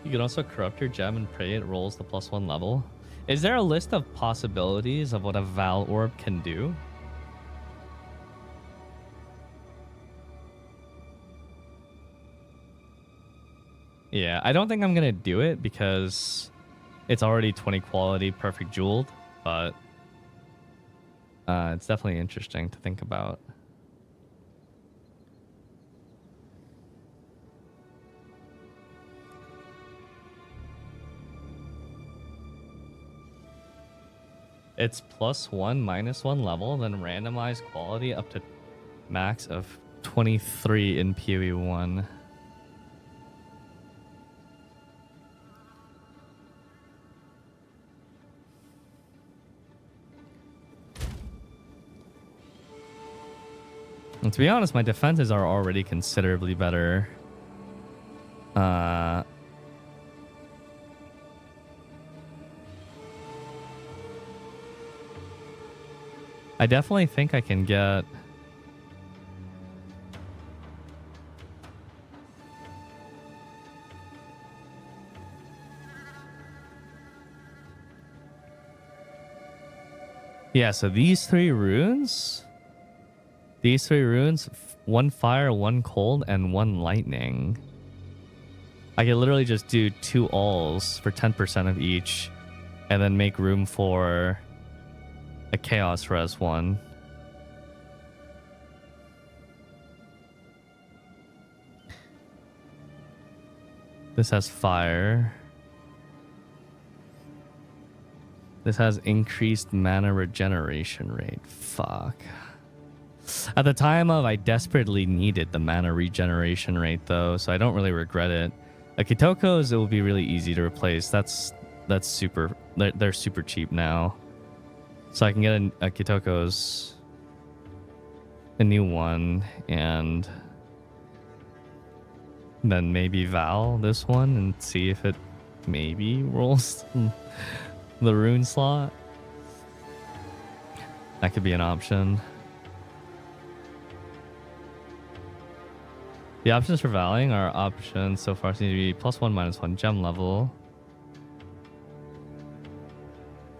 You can also corrupt your gem and pray it rolls the +1 level. Is there a list of possibilities of what a Val Orb can do? Yeah, I don't think I'm gonna do it because it's already 20 quality, perfect jeweled, but it's definitely interesting to think about. It's +1, -1 level, then randomized quality up to max of 23 in PoE1. And to be honest, my defenses are already considerably better. I definitely think I can get... Yeah, so these three runes, one fire, one cold, and one lightning. I could literally just do 2 alls for 10% of each, and then make room for a chaos res one. This has fire. This has increased mana regeneration rate. Fuck. At the time of, I desperately needed the mana regeneration rate though, so I don't really regret it. A Kitoko's, it will be really easy to replace. That's super. They're super cheap now, so I can get a Kitoko's, a new one, and then maybe Val this one and see if it maybe rolls the rune slot. That could be an option. The options for valuing our options so far seem to be +1, -1 gem level.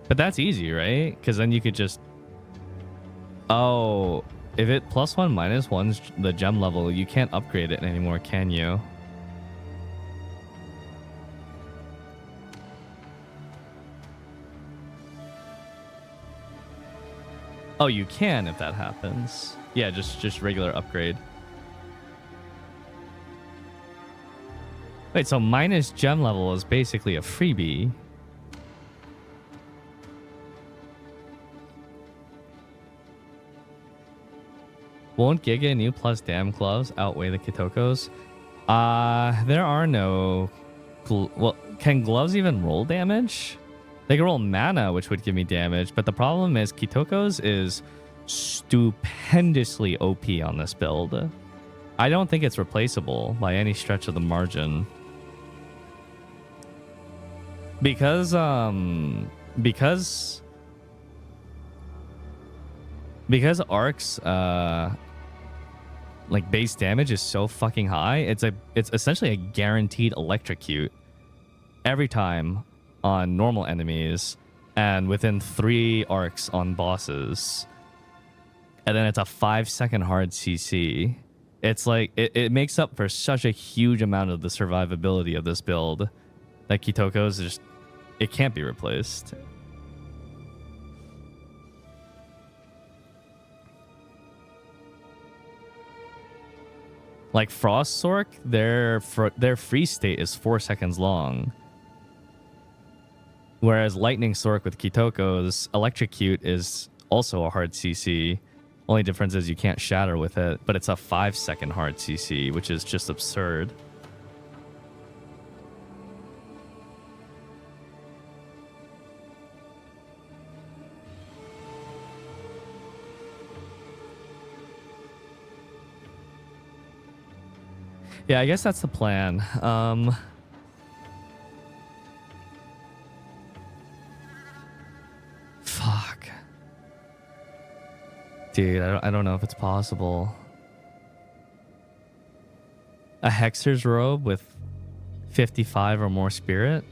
But that's easy, right? Because then you could just... Oh, if it +1, -1's the gem level, you can't upgrade it anymore, can you? Oh, you can if that happens. Yeah, just regular upgrade. Wait, so minus gem level is basically a freebie. Won't Giga new plus damn gloves outweigh the Kitokos? There are no... Well, can gloves even roll damage? They can roll mana, which would give me damage, but the problem is Kitokos is stupendously OP on this build. I don't think it's replaceable by any stretch of the margin. Because Arc's like base damage is so fucking high, it's essentially a guaranteed electrocute every time on normal enemies and within 3 arcs on bosses. And then it's a 5-second hard CC. It's like it makes up for such a huge amount of the survivability of this build that Kitoko's just, it can't be replaced. Like Frost Sork, their freeze state is 4 seconds long. Whereas Lightning Sork with Kitoko's electrocute is also a hard CC. Only difference is you can't shatter with it, but it's a 5-second hard CC, which is just absurd. Yeah, I guess that's the plan. Fuck. Dude, I don't know if it's possible. A Hexer's robe with 55 or more spirit.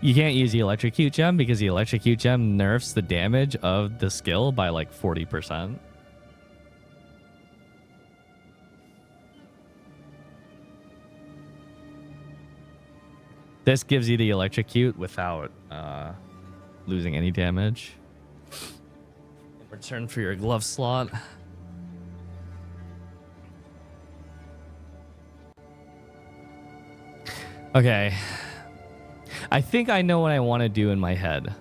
You can't use the electrocute gem because the electrocute gem nerfs the damage of the skill by like 40%. This gives you the electrocute without losing any damage. In return for your glove slot. Okay. I think I know what I want to do in my head.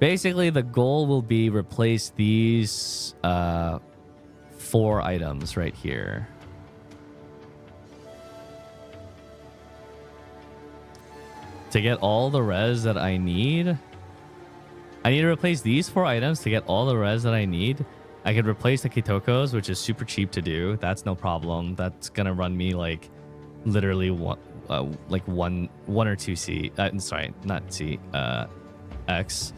Basically, the goal will be replace these 4 items right here. To get all the res that I need, I need to replace these 4 items to get all the res that I need. I could replace the Kitokos, which is super cheap to do. That's no problem. That's gonna run me like literally one or 2 C. Sorry, not C. X.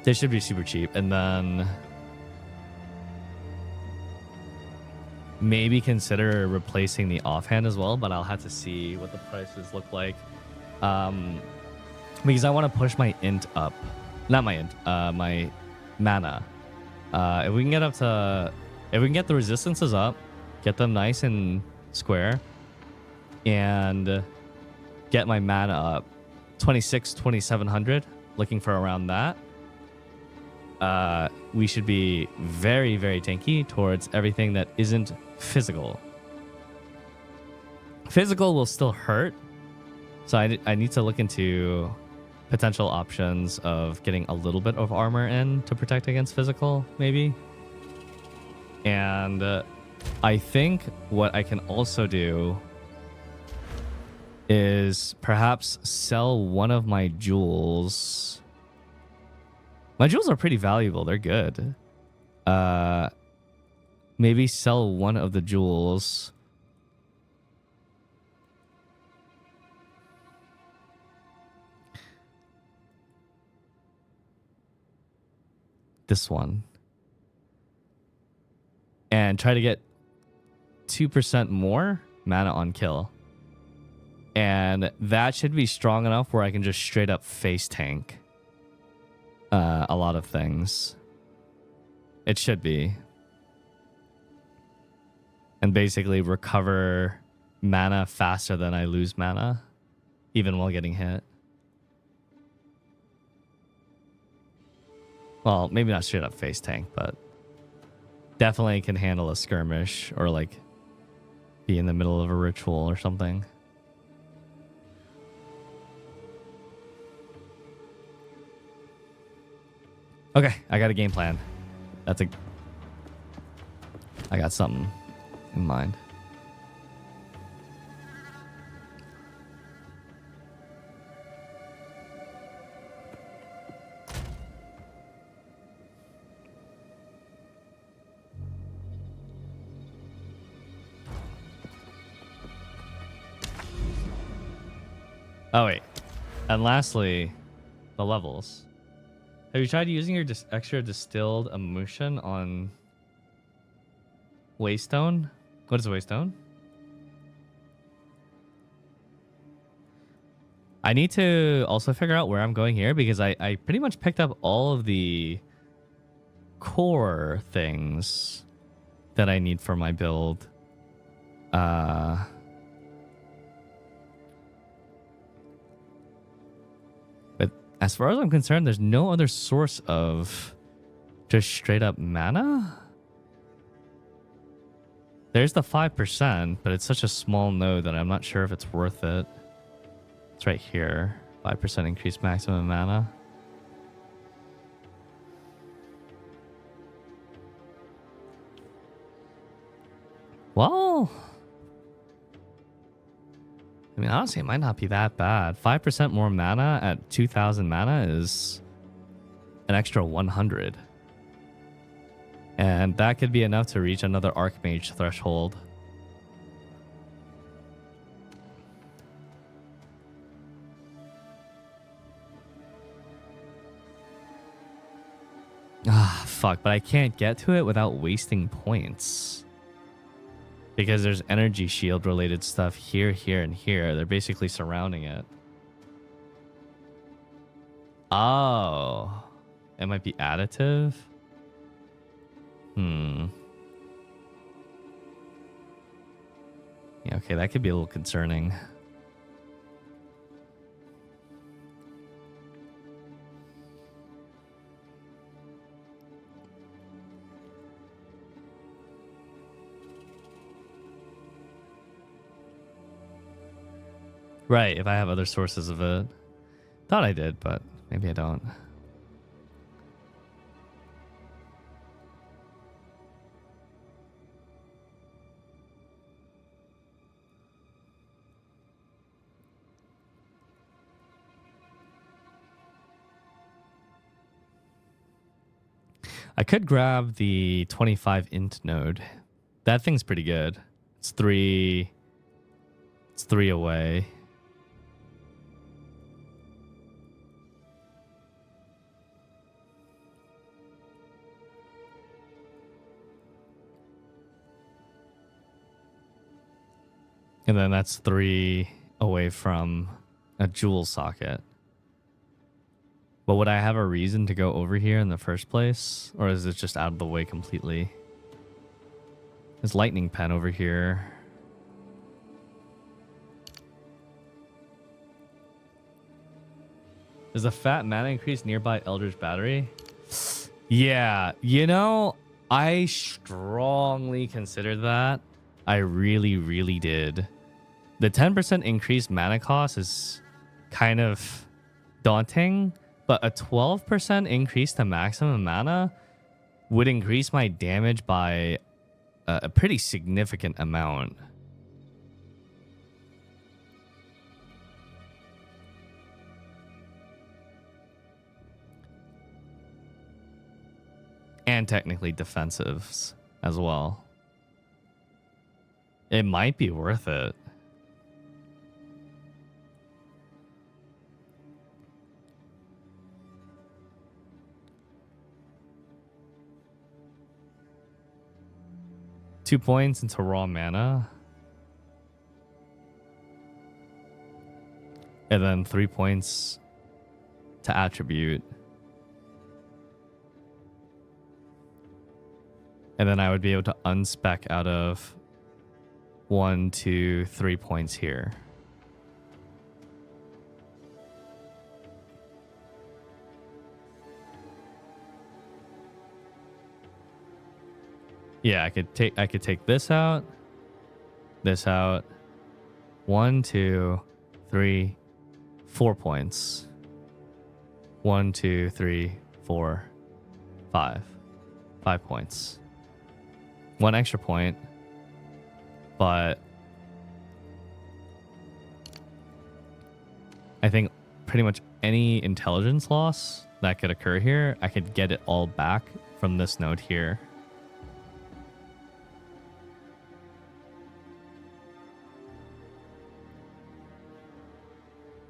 They should be super cheap, and then maybe consider replacing the offhand as well. But I'll have to see what the prices look like. Because I want to push my int up, not my int, my mana. If we can get the resistances up, get them nice and square, and get my mana up, 2700, looking for around that. We should be very, very tanky towards everything that isn't physical. Physical will still hurt. So I need to look into potential options of getting a little bit of armor in to protect against physical, maybe. And I think what I can also do is perhaps sell one of my jewels. My jewels are pretty valuable. They're good. Maybe sell one of the jewels. This one. And try to get 2% more mana on kill. And that should be strong enough where I can just straight up face tank a lot of things. It should be. And basically recover mana faster than I lose mana, even while getting hit. Well, maybe not straight up face tank, but definitely can handle a skirmish or like be in the middle of a ritual or something. Okay, I got a game plan. I got something in mind. Oh, wait. And lastly, the levels. Have you tried using your extra distilled emulsion on Waystone? What is Waystone? I need to also figure out where I'm going here because I pretty much picked up all of the core things that I need for my build. As far as I'm concerned, there's no other source of just straight up mana. There's the 5%, but it's such a small node that I'm not sure if it's worth it. It's right here. 5% increased maximum mana. Well, I mean, honestly, it might not be that bad. 5% more mana at 2,000 mana is an extra 100. And that could be enough to reach another Archmage threshold. Ah, Fuck, but I can't get to it without wasting points. Because there's energy shield related stuff here, here, and here. They're basically surrounding it. Oh. It might be additive? Hmm. Yeah, okay, that could be a little concerning. Right, if I have other sources of it. Thought I did, but maybe I don't. I could grab the 25 int node. That thing's pretty good. It's three away. And then that's 3 away from a jewel socket. But would I have a reason to go over here in the first place? Or is it just out of the way completely? There's lightning pen over here. Is a fat mana increase nearby Eldritch Battery? Yeah, you know, I strongly considered that. I really, really did. The 10% increased mana cost is kind of daunting, but a 12% increase to maximum mana would increase my damage by a pretty significant amount. And technically defensives as well. It might be worth it. Two points into raw mana. And then 3 points to attribute. And then I would be able to unspec out of 1, 2, 3 points here. Yeah, I could take this out. 1, 2, 3, 4 points. 1, 2, 3, 4, 5. 5 points. 1 extra point, but I think pretty much any intelligence loss that could occur here, I could get it all back from this node here.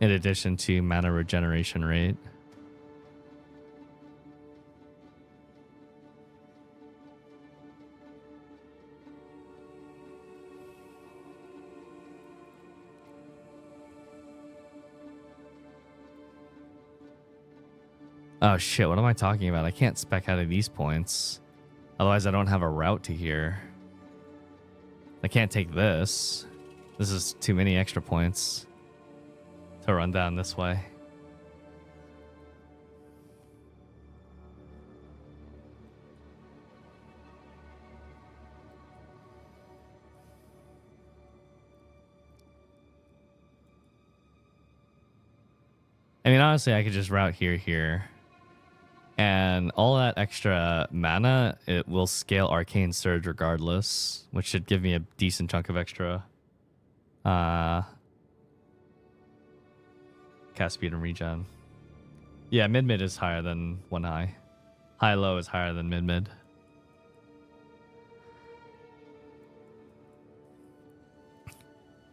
In addition to mana regeneration rate. Oh shit, what am I talking about? I can't spec out of these points. Otherwise I don't have a route to here. I can't take this. This is too many extra points to run down this way. I mean, honestly, I could just route here. And all that extra mana, it will scale Arcane Surge regardless, which should give me a decent chunk of extra cast speed and regen. Yeah, mid-mid is higher than 1 high. High-low is higher than mid-mid.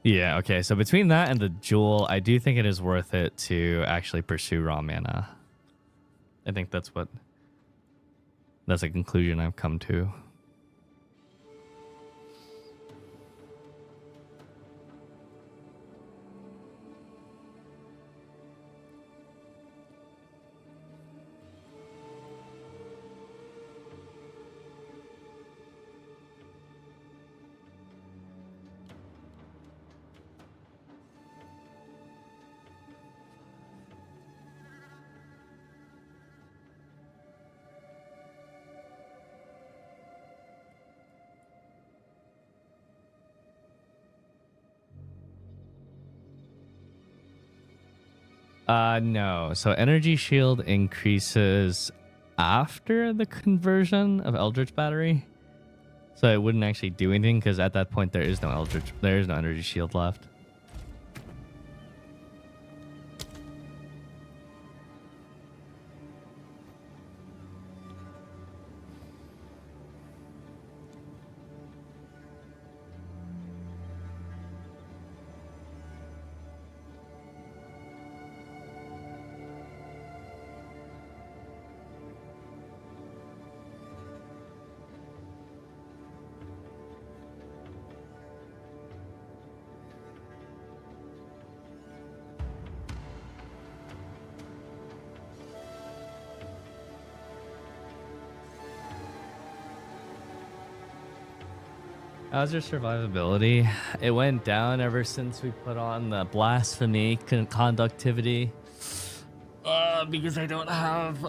Yeah, okay, so between that and the jewel, I do think it is worth it to actually pursue raw mana. I think that's what That's a conclusion I've come to. No. So energy shield increases after the conversion of Eldritch Battery. So it wouldn't actually do anything because at that point there is no energy shield left. How's your survivability? It went down ever since we put on the blasphemy conductivity. Because I don't have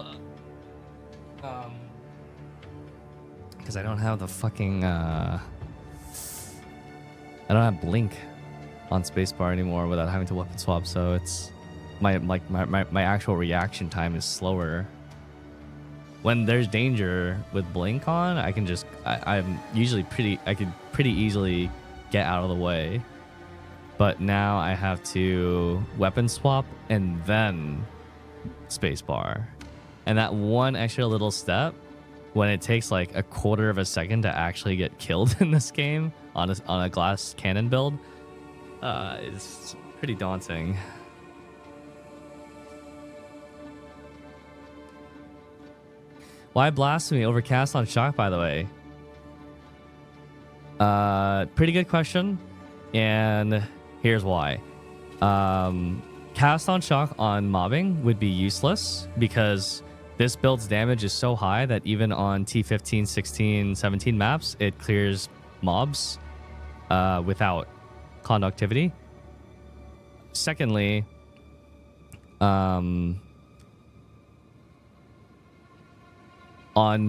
because I don't have the fucking I don't have blink on spacebar anymore without having to weapon swap, so it's my actual reaction time is slower. When there's danger with blink on, I can just I'm usually I could pretty easily get out of the way. But now I have to weapon swap and then spacebar. And that one extra little step, when it takes like a quarter of a second to actually get killed in this game on a glass cannon build, is pretty daunting. Why blasphemy over cast on shock, by the way? Pretty good question. And here's why. Cast on shock on mobbing would be useless because this build's damage is so high that even on T15, 16, 17 maps, it clears mobs without conductivity. Secondly, on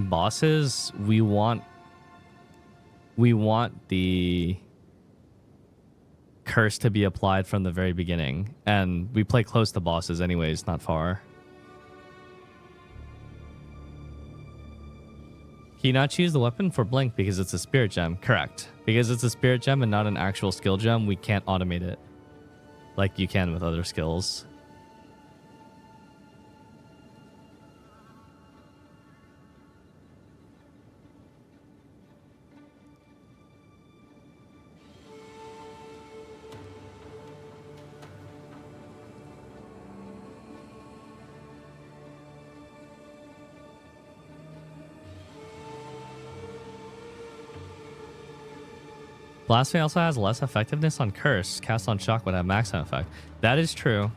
bosses, we want the curse to be applied from the very beginning, and we play close to bosses anyways, not far. Can you not choose the weapon for blink because it's a spirit gem? Correct. Because it's a spirit gem and not an actual skill gem, we can't automate it like you can with other skills. Blasphemy also has less effectiveness on curse. Cast on shock would have maximum effect. That is true.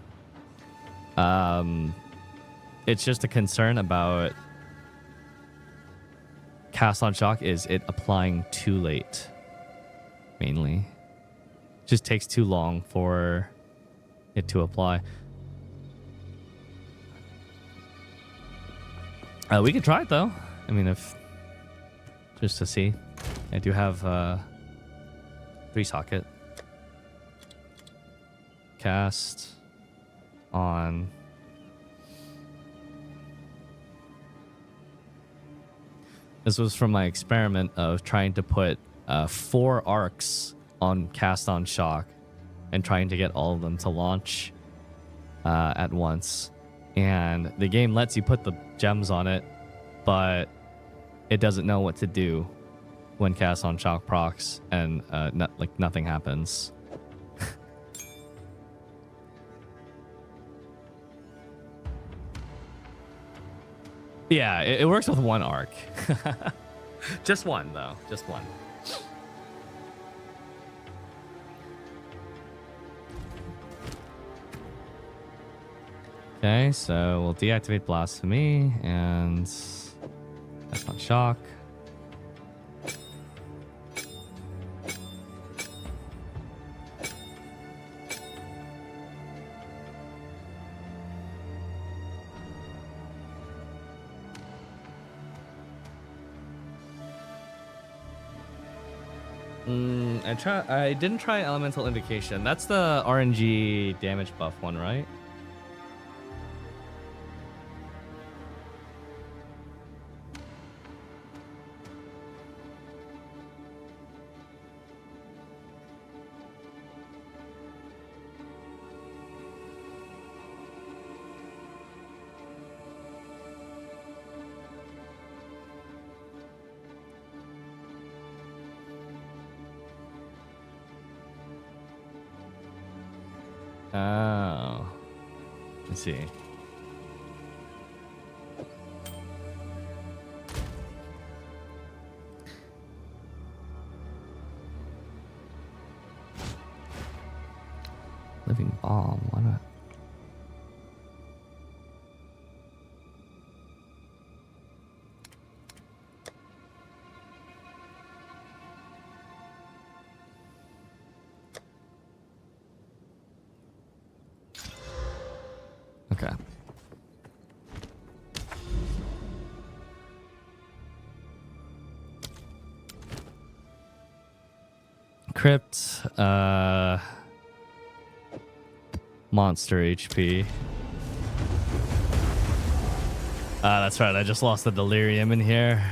It's just a concern about cast on shock is it applying too late. Mainly. Just takes too long for it to apply. We could try it though. I mean, if just to see. I do have 3 socket. Cast on. This was from my experiment of trying to put 4 arcs on cast on shock and trying to get all of them to launch at once. And the game lets you put the gems on it, but it doesn't know what to do when cast on shock procs, and nothing happens. Yeah, it works with one arc. Just one, though. Just one. Okay, so we'll deactivate Blasphemy, and that's not shock. I didn't try Elemental Invocation. That's the RNG damage buff one, right? Oh. Let's see. Living Bomb, why not? Okay. Crypt, monster HP. Ah, that's right. I just lost the delirium in here.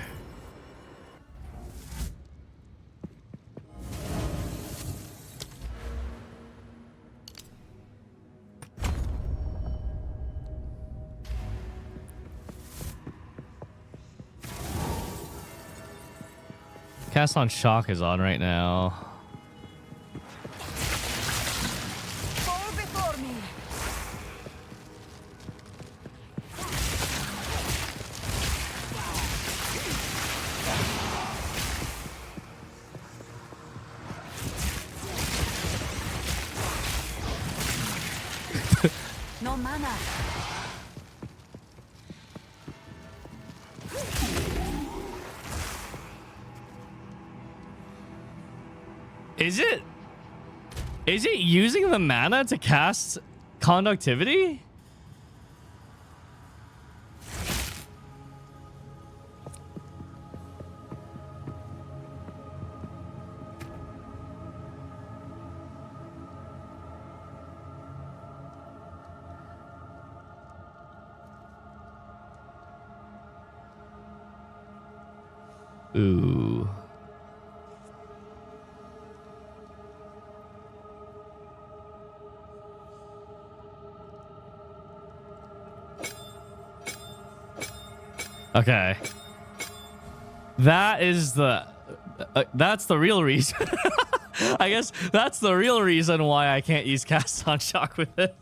Cast on Shock is on right now. Fall before me. No mana. Is it using the mana to cast conductivity? Ooh. Okay. That is that's the real reason. I guess that's the real reason why I can't use Cast on Shock with it.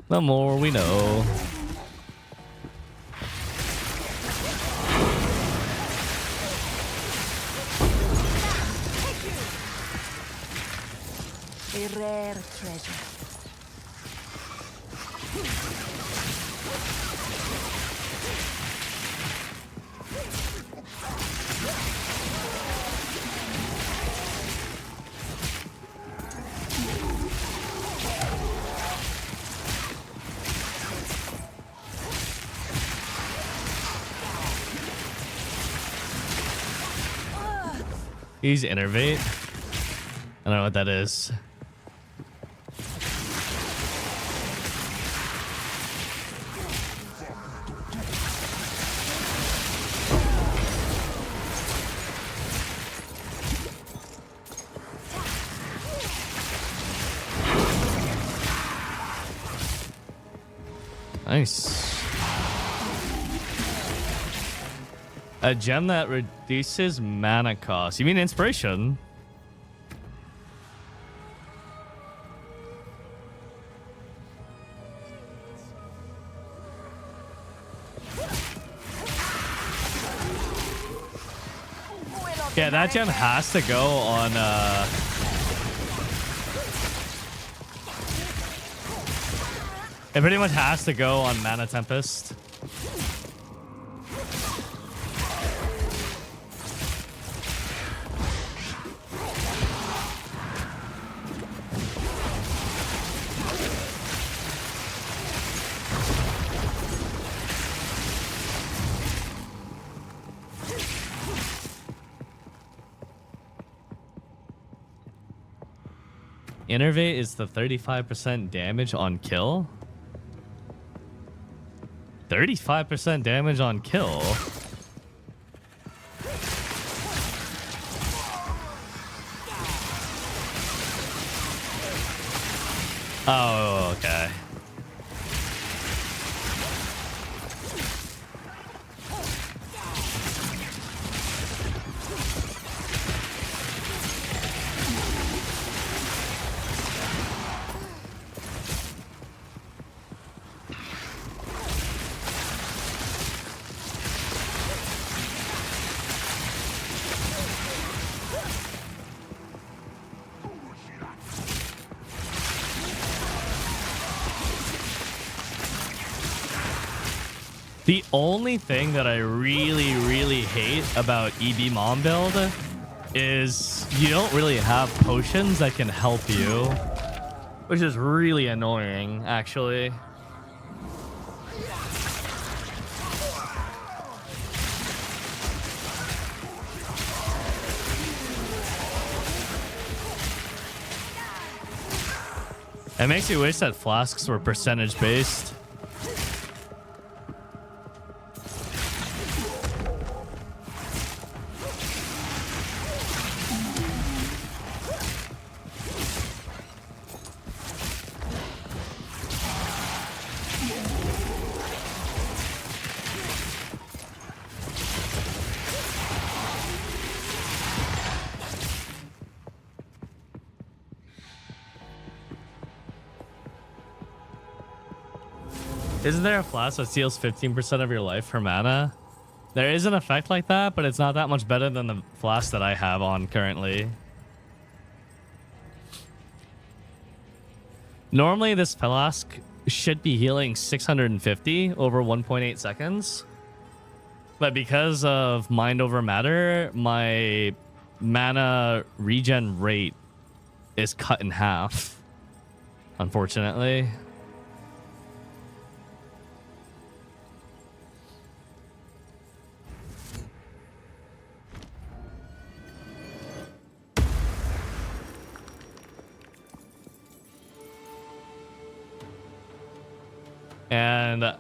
The more we know. A rare treasure. He's Innervate. I don't know what that is. Nice. A gem that reduces mana cost. You mean inspiration? Yeah, that gem has to go on it pretty much has to go on Mana Tempest. Innervate is the 35% damage on kill. 35% damage on kill. Oh, okay. The only thing that I really hate about EB Mom build is you don't really have potions that can help you, which is really annoying, actually. It makes me wish that flasks were percentage based. Isn't there a flask that steals 15% of your life for mana? There is an effect like that, but it's not that much better than the flask that I have on currently. Normally, this flask should be healing 650 over 1.8 seconds. But because of Mind Over Matter, my mana regen rate is cut in half, unfortunately. And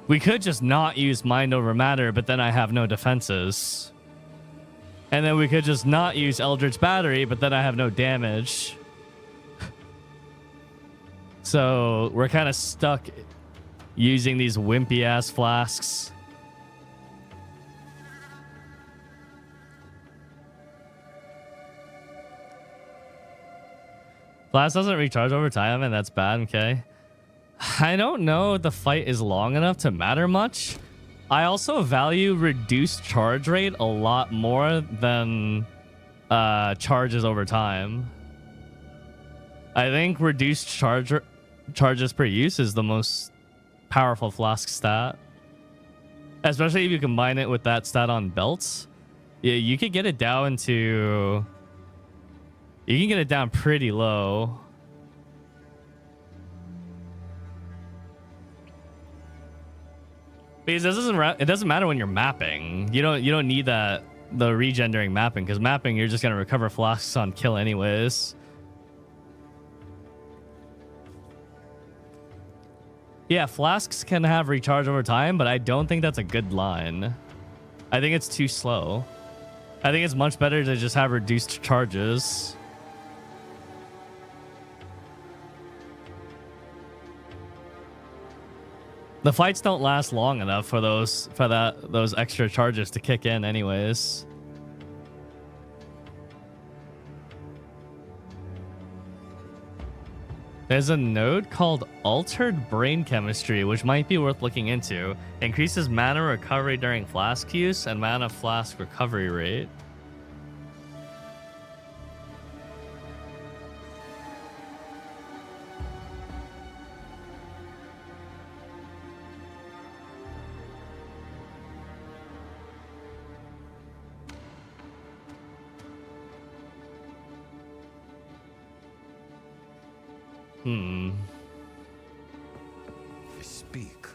we could just not use Mind Over Matter, but then I have no defenses. And then we could just not use Eldritch Battery, but then I have no damage. So we're kind of stuck using these wimpy ass flasks. Flask doesn't recharge over time, and that's bad, okay? I don't know if the fight is long enough to matter much. I also value reduced charge rate a lot more than charges over time. I think reduced charges per use is the most powerful flask stat. Especially if you combine it with that stat on belts. Yeah, you could get it down to... You can get it down pretty low. Because it doesn't matter when you're mapping. You don't need the regen during mapping, because mapping you're just gonna recover flasks on kill anyways. Yeah, flasks can have recharge over time, but I don't think that's a good line. I think it's too slow. I think it's much better to just have reduced charges. The fights don't last long enough for those extra charges to kick in anyways. There's a node called Altered Brain Chemistry, which might be worth looking into. Increases mana recovery during flask use and mana flask recovery rate. Speak.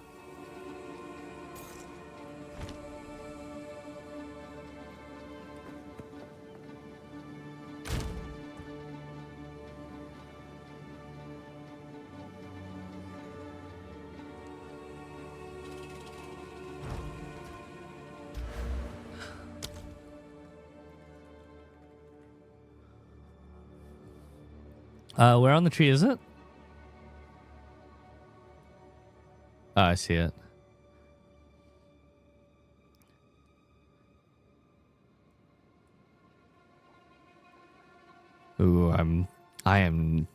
Where on the tree is it? Oh, I see it. Ooh, I am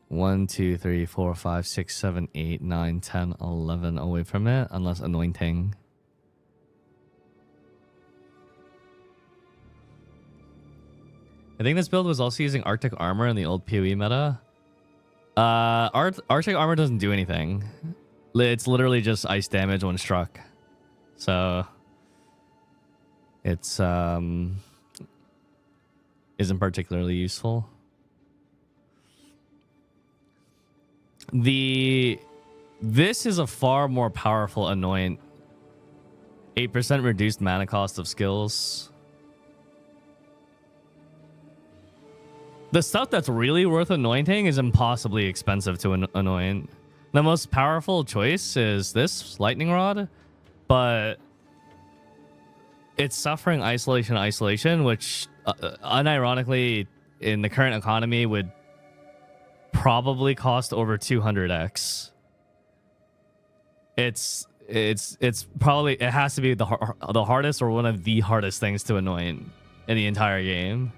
1, 2, 3, 4, 5, 6, 7, 8, 9, 10, 11 away from it, unless anointing. I think this build was also using Arctic Armor in the old PoE meta. Arctic Armor doesn't do anything. It's literally just ice damage when struck. So it's isn't particularly useful. This is a far more powerful anoint. 8% reduced mana cost of skills. The stuff that's really worth anointing is impossibly expensive to anoint. The most powerful choice is this lightning rod, but it's suffering isolation, which unironically in the current economy would probably cost over 200x. It's probably, it has to be the hardest or one of the hardest things to anoint in the entire game.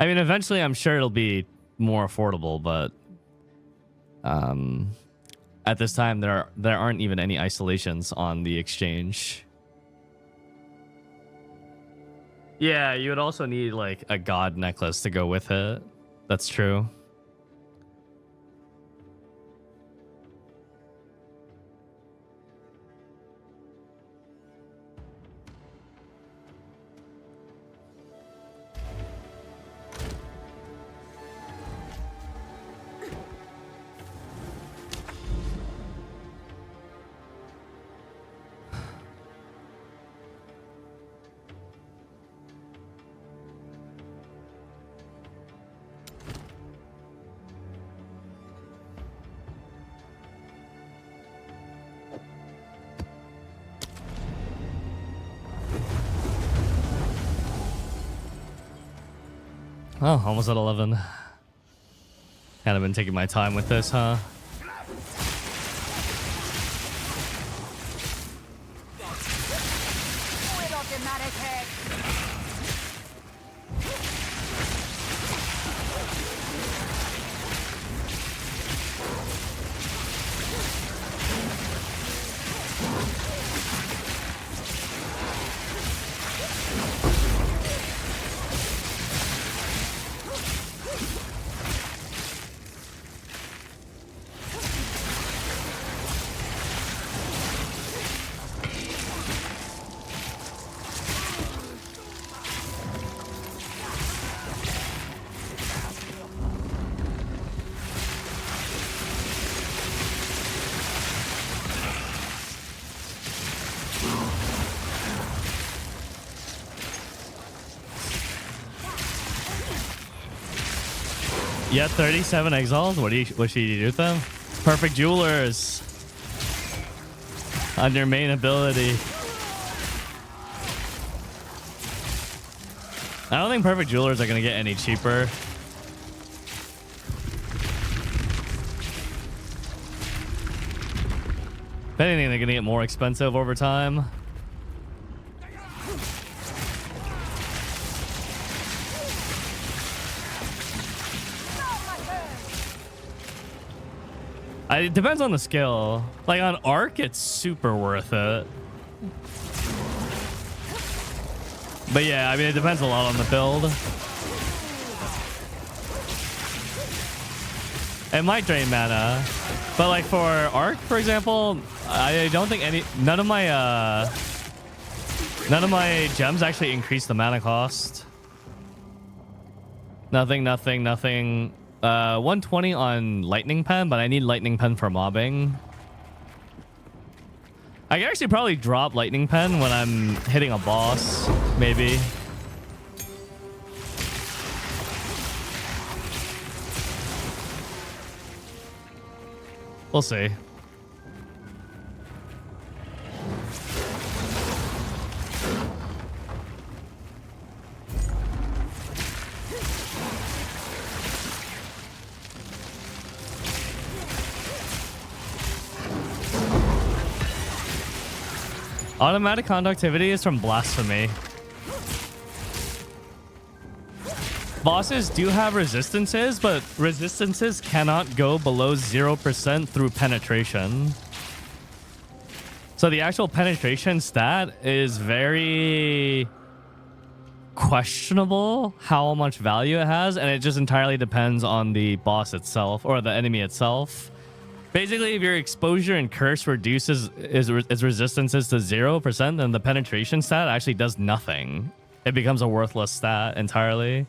I mean, eventually I'm sure it'll be more affordable, but at this time there aren't even any isolations on the exchange. Yeah, you would also need like a god necklace to go with it. That's true. Oh, almost at 11. Kind of been taking my time with this, huh? Yeah, 37 exiles. What should you do with them? Perfect jewelers. On your main ability. I don't think perfect jewelers are gonna get any cheaper. If anything, they're gonna get more expensive over time. It depends on the skill. Like on Arc, it's super worth it. But yeah, I mean, it depends a lot on the build. It might drain mana. But like for Arc, for example, I don't think none of my gems actually increase the mana cost. Nothing. 120 on Lightning Pen, but I need Lightning Pen for mobbing. I can actually probably drop Lightning Pen when I'm hitting a boss, maybe. We'll see. Automatic conductivity is from Blasphemy. Bosses do have resistances, but resistances cannot go below 0% through penetration. So the actual penetration stat is very questionable how much value it has, and it just entirely depends on the boss itself or the enemy itself. Basically, if your exposure and curse reduces its resistances to 0%, then the penetration stat actually does nothing. It becomes a worthless stat entirely.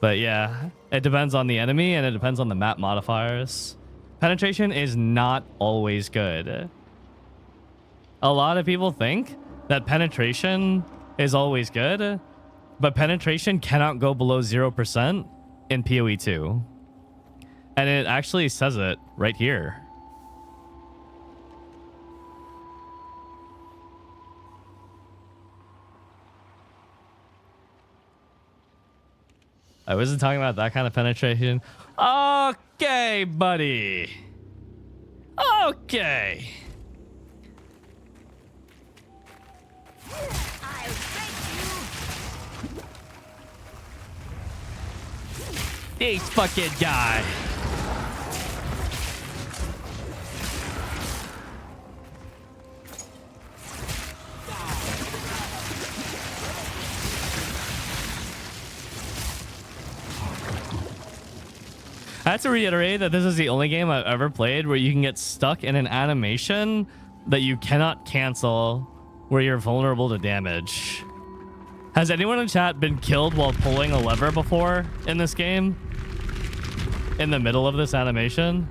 But yeah, it depends on the enemy and it depends on the map modifiers. Penetration is not always good. A lot of people think that penetration is always good, but penetration cannot go below 0% in PoE 2. And it actually says it right here. I wasn't talking about that kind of penetration. Okay, buddy. Okay. This fucking guy. I have to reiterate that this is the only game I've ever played where you can get stuck in an animation that you cannot cancel where you're vulnerable to damage. Has anyone in chat been killed while pulling a lever before in this game? In the middle of this animation?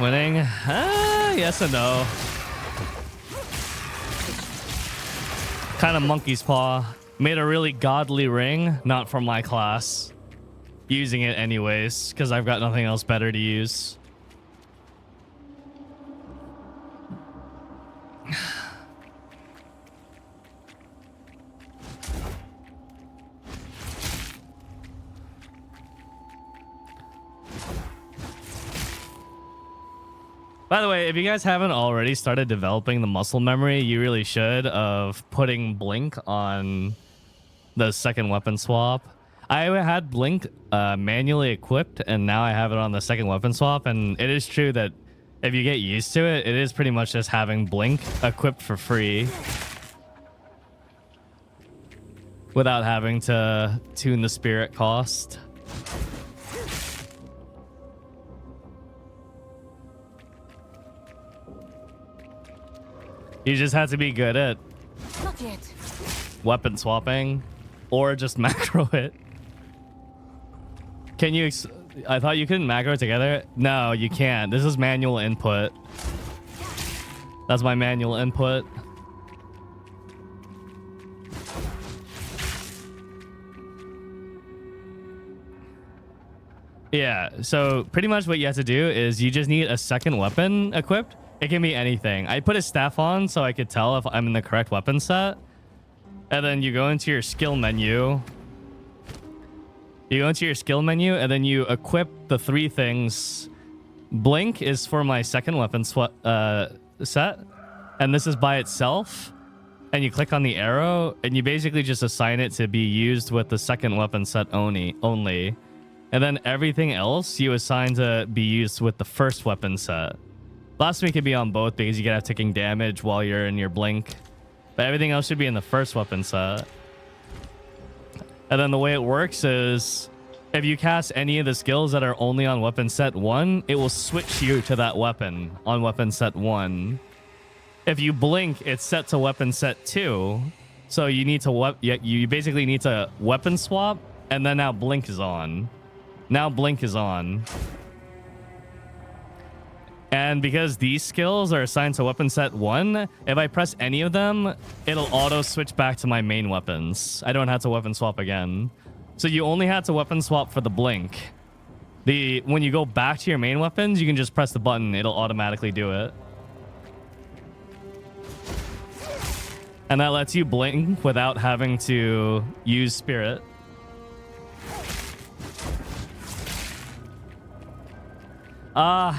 Winning? Yes and no. Kind of monkey's paw. Made a really godly ring, not for my class. Using it anyways, because I've got nothing else better to use. By the way, if you guys haven't already started developing the muscle memory, you really should, of putting Blink on the second weapon swap. I had Blink manually equipped, and now I have it on the second weapon swap, and it is true that if you get used to it, it is pretty much just having Blink equipped for free without having to tune the spirit cost. You just have to be good at Not yet. weapon swapping or just macro it. Can you... I thought you couldn't macro together. No, you can't. This is manual input. That's my manual input. Yeah, so pretty much what you have to do is you just need a second weapon equipped. It can be anything. I put a staff on so I could tell if I'm in the correct weapon set. And then you go into your skill menu. You go into your skill menu and then you equip the three things. Blink is for my second weapon set. And this is by itself. And you click on the arrow and you basically just assign it to be used with the second weapon set only. And then everything else you assign to be used with the first weapon set. Blasphemy could be on both because you can have taking damage while you're in your blink. But everything else should be in the first weapon set. And then the way it works is if you cast any of the skills that are only on weapon set 1, it will switch you to that weapon on weapon set 1. If you blink, it's set to weapon set 2. So you need to you basically need to weapon swap, and then now blink is on. Now blink is on. And because these skills are assigned to weapon set 1, if I press any of them, it'll auto switch back to my main weapons. I don't have to weapon swap again. So you only have to weapon swap for the blink. When you go back to your main weapons, you can just press the button. It'll automatically do it. And that lets you blink without having to use spirit.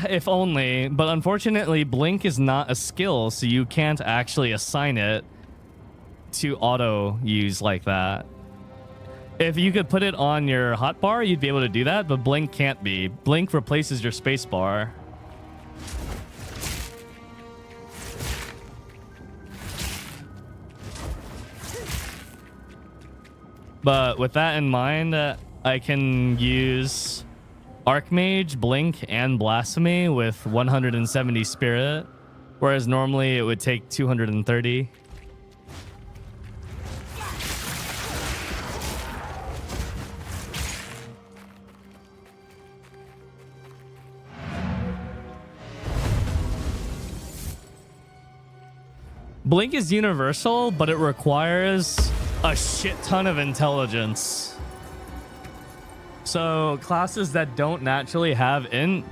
If only, but unfortunately blink is not a skill, so you can't actually assign it to auto use like that. If you could put it on your hotbar, you'd be able to do that, but blink can't be. Blink replaces your spacebar. But with that in mind, I can use Archmage, Blink, and Blasphemy with 170 Spirit, whereas normally it would take 230. Blink is universal, but it requires a shit ton of intelligence. So classes that don't naturally have int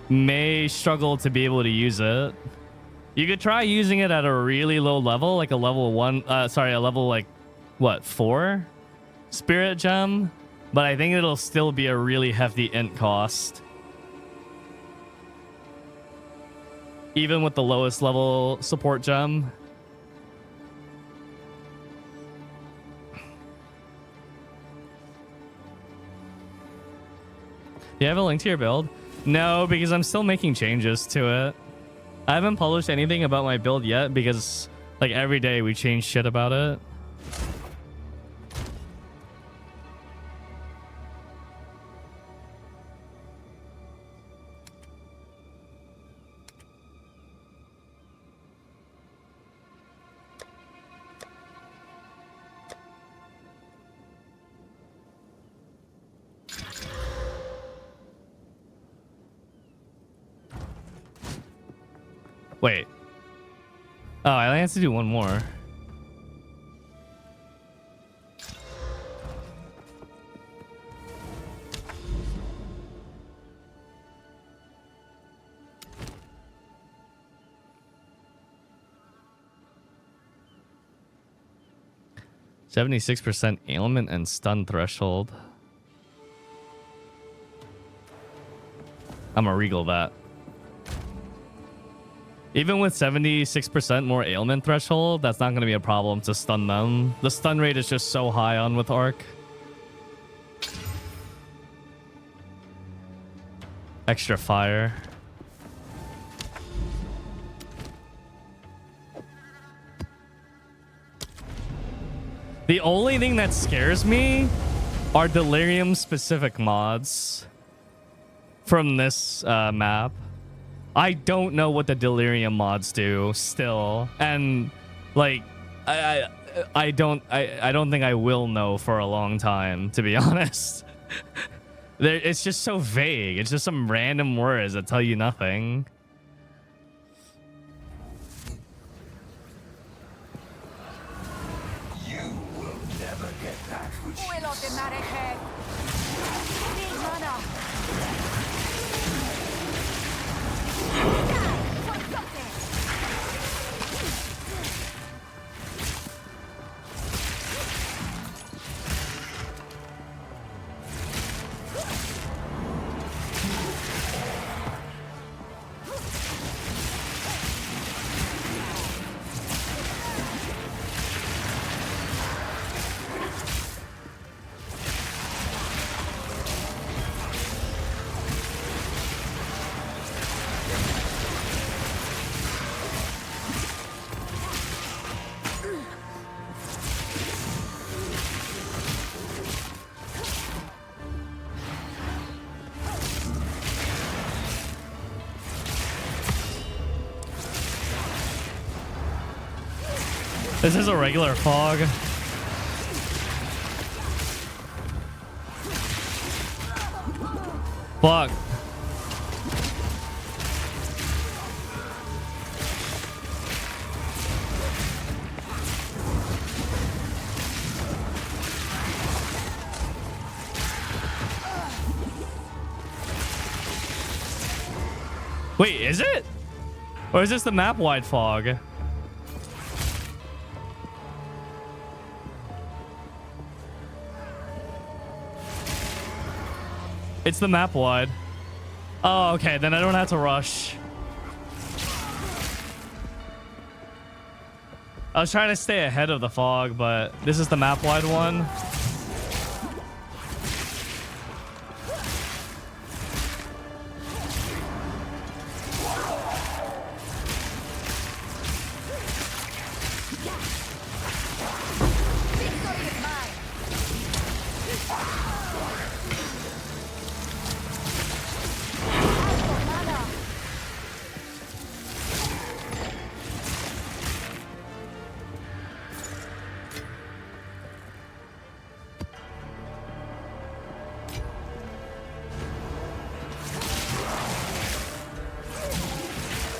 may struggle to be able to use it. You could try using it at a really low level, like a level 1, a level like, what, 4 spirit gem? But I think it'll still be a really hefty int cost. Even with the lowest level support gem. Do you have a link to your build? No, because I'm still making changes to it. I haven't published anything about my build yet because, like, every day we change shit about it. Wait. Oh, I only have to do one more. %76% ailment and stun threshold. I'm gonna regal that. Even with 76% more ailment threshold, that's not gonna be a problem to stun them. The stun rate is just so high on with Arc. Extra fire. The only thing that scares me are delirium specific mods from this map. I don't know what the delirium mods do still, and like I don't think I will know for a long time, to be honest. It's just so vague. It's just some random words that tell you nothing. This is a regular fog. Fuck. Wait, is it? Or is this the map-wide fog? It's the map wide. Oh, okay. Then I don't have to rush. I was trying to stay ahead of the fog, but this is the map wide one.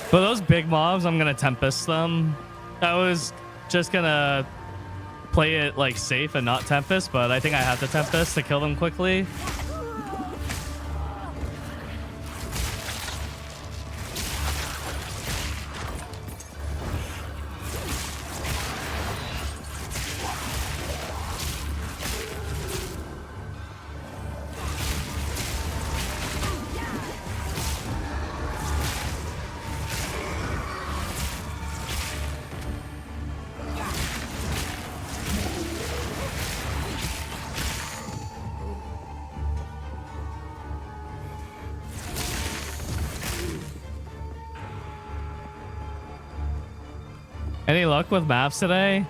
For those big mobs, I'm gonna Tempest them. I was just gonna play it like safe and not Tempest, but I think I have to Tempest to kill them quickly. Any luck with maps today?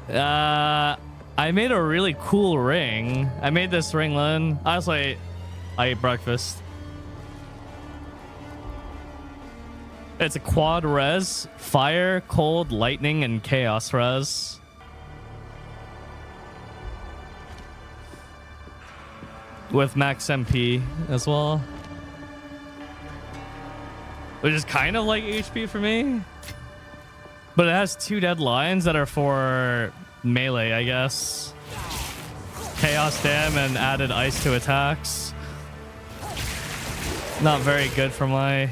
I made a really cool ring. I made this ring, Lynn. Honestly, I ate breakfast. It's a quad res, fire, cold, lightning, and chaos res. With max MP as well. which is kind of like HP for me. But it has 2 dead lines that are for melee, I guess. Chaos Dam and added ice to attacks. Not very good for my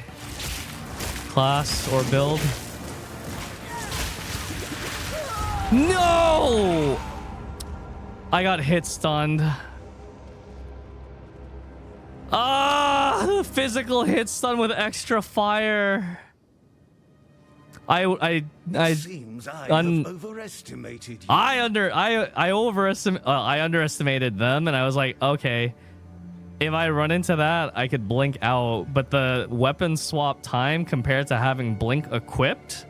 class or build. No! I got hit stunned. Ah, physical hit stun with extra fire. I Seems I have overestimated you. I underestimated them, and I was like, okay, if I run into that, I could blink out. But the weapon swap time compared to having blink equipped,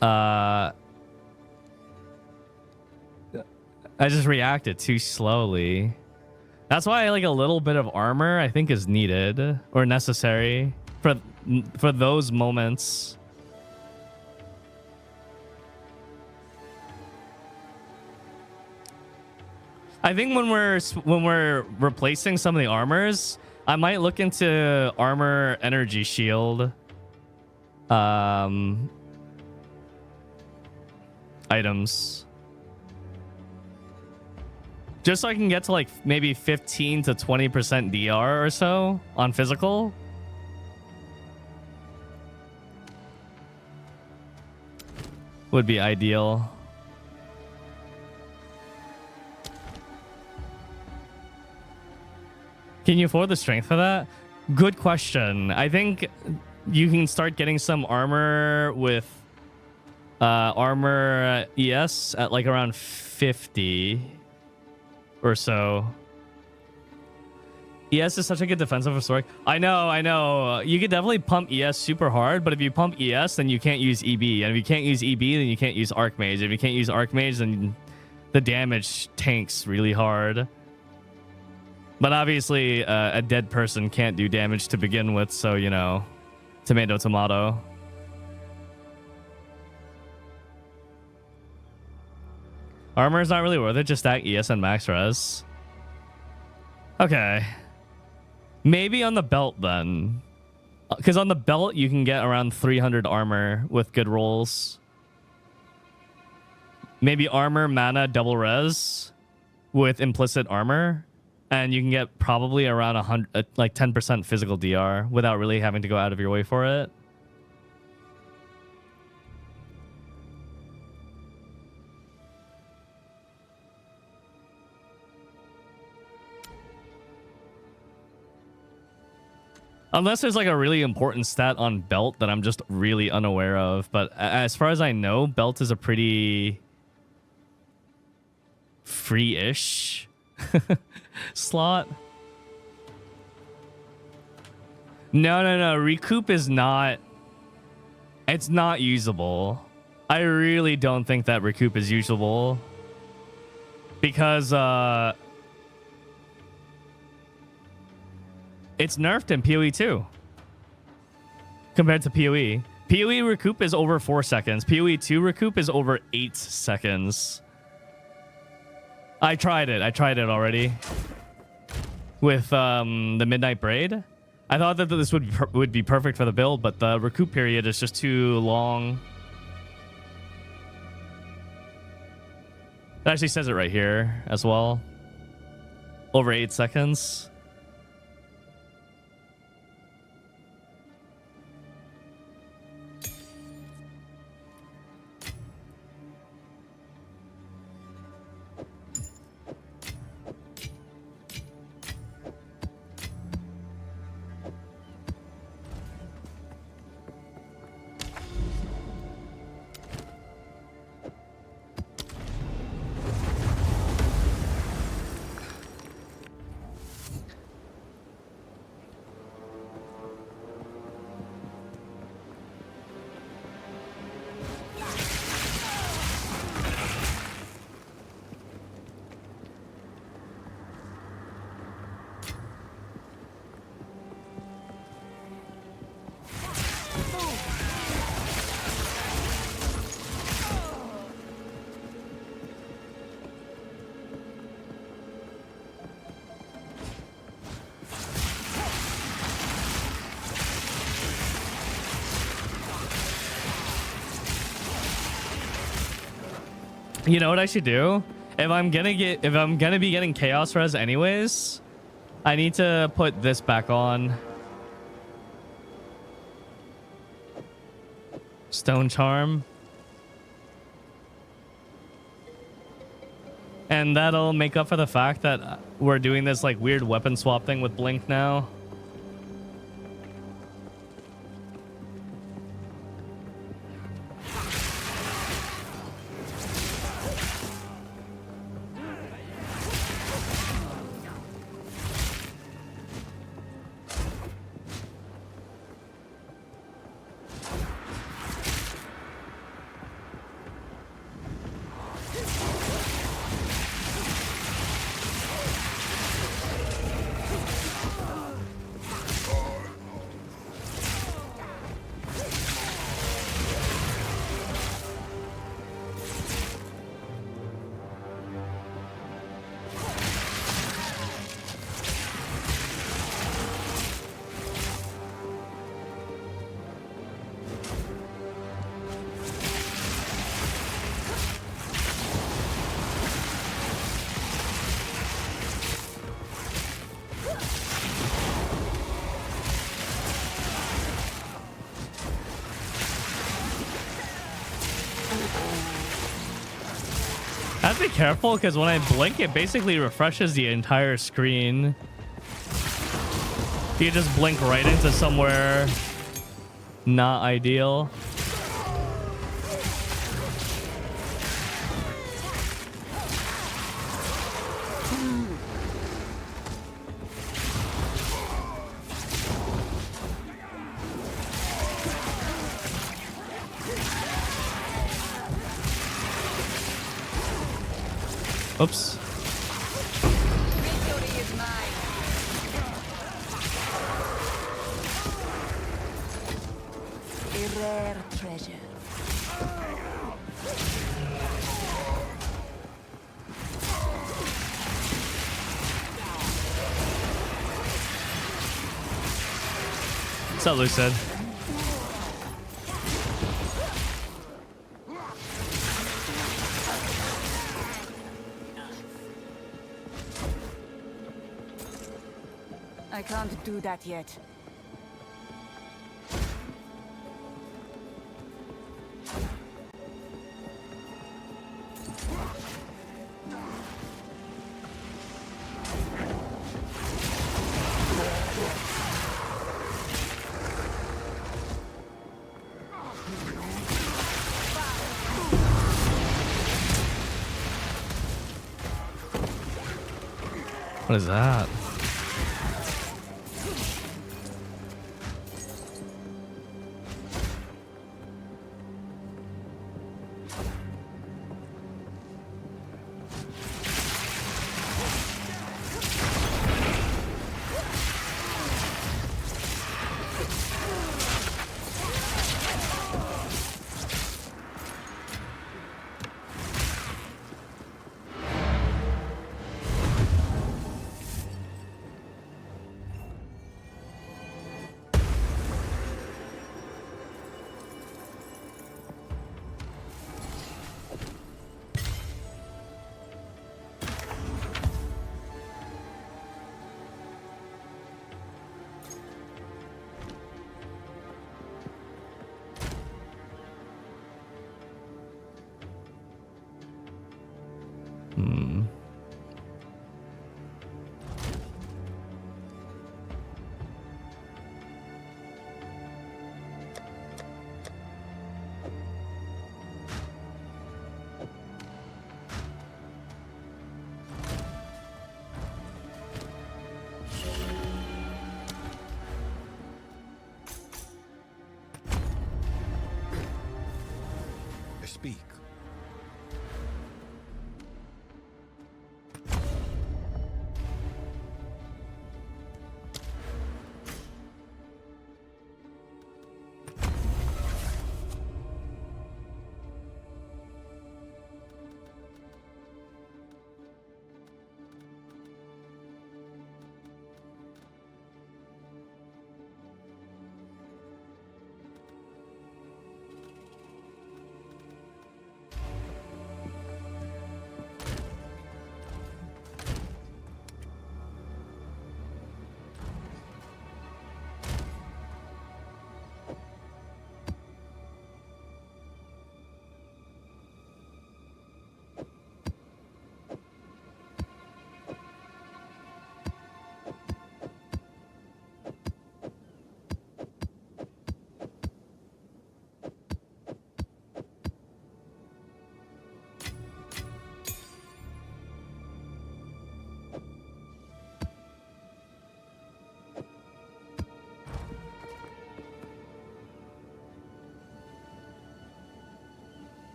I just reacted too slowly. That's why like a little bit of armor I think is needed or necessary for those moments. I think when we're replacing some of the armors, I might look into armor energy shield items. Just so I can get to like maybe 15 to 20% DR or so on physical. Would be ideal. Can you afford the strength for that? Good question. I think you can start getting some armor with armor ES at like around 50 or so. ES is such a good defensive historic. I know. You could definitely pump ES super hard, but if you pump ES, then you can't use EB. And if you can't use EB, then you can't use Archmage. If you can't use Archmage, then the damage tanks really hard. But obviously, a dead person can't do damage to begin with, so, you know, tomato, tomato. Armor is not really worth it, just stack ES and max res. Okay. Maybe on the belt then. Because on the belt, you can get around 300 armor with good rolls. Maybe armor, mana, double res with implicit armor. And you can get probably around 100, like 10% physical DR without really having to go out of your way for it. Unless there's like a really important stat on belt that I'm just really unaware of. But as far as I know, belt is a pretty free-ish slot. No. Recoup is not... It's not usable. I really don't think that recoup is usable. Because, it's nerfed in PoE too. Compared to PoE. PoE recoup is over 4 seconds. PoE 2 recoup is over 8 seconds. I tried it already. With the Midnight Braid. I thought that this would be perfect for the build, but the recoup period is just too long. It actually says it right here as well. Over 8 seconds. You know what I should do? If I'm gonna be getting Chaos Res anyways, I need to put this back on. Stone Charm. And that'll make up for the fact that we're doing this like weird weapon swap thing with Blink now. I have to be careful because when I blink, it basically refreshes the entire screen. You just blink right into somewhere not ideal. Oops. Victory is mine. A rare treasure. What's up, Lucid? I can't do that yet. What is that? Speak.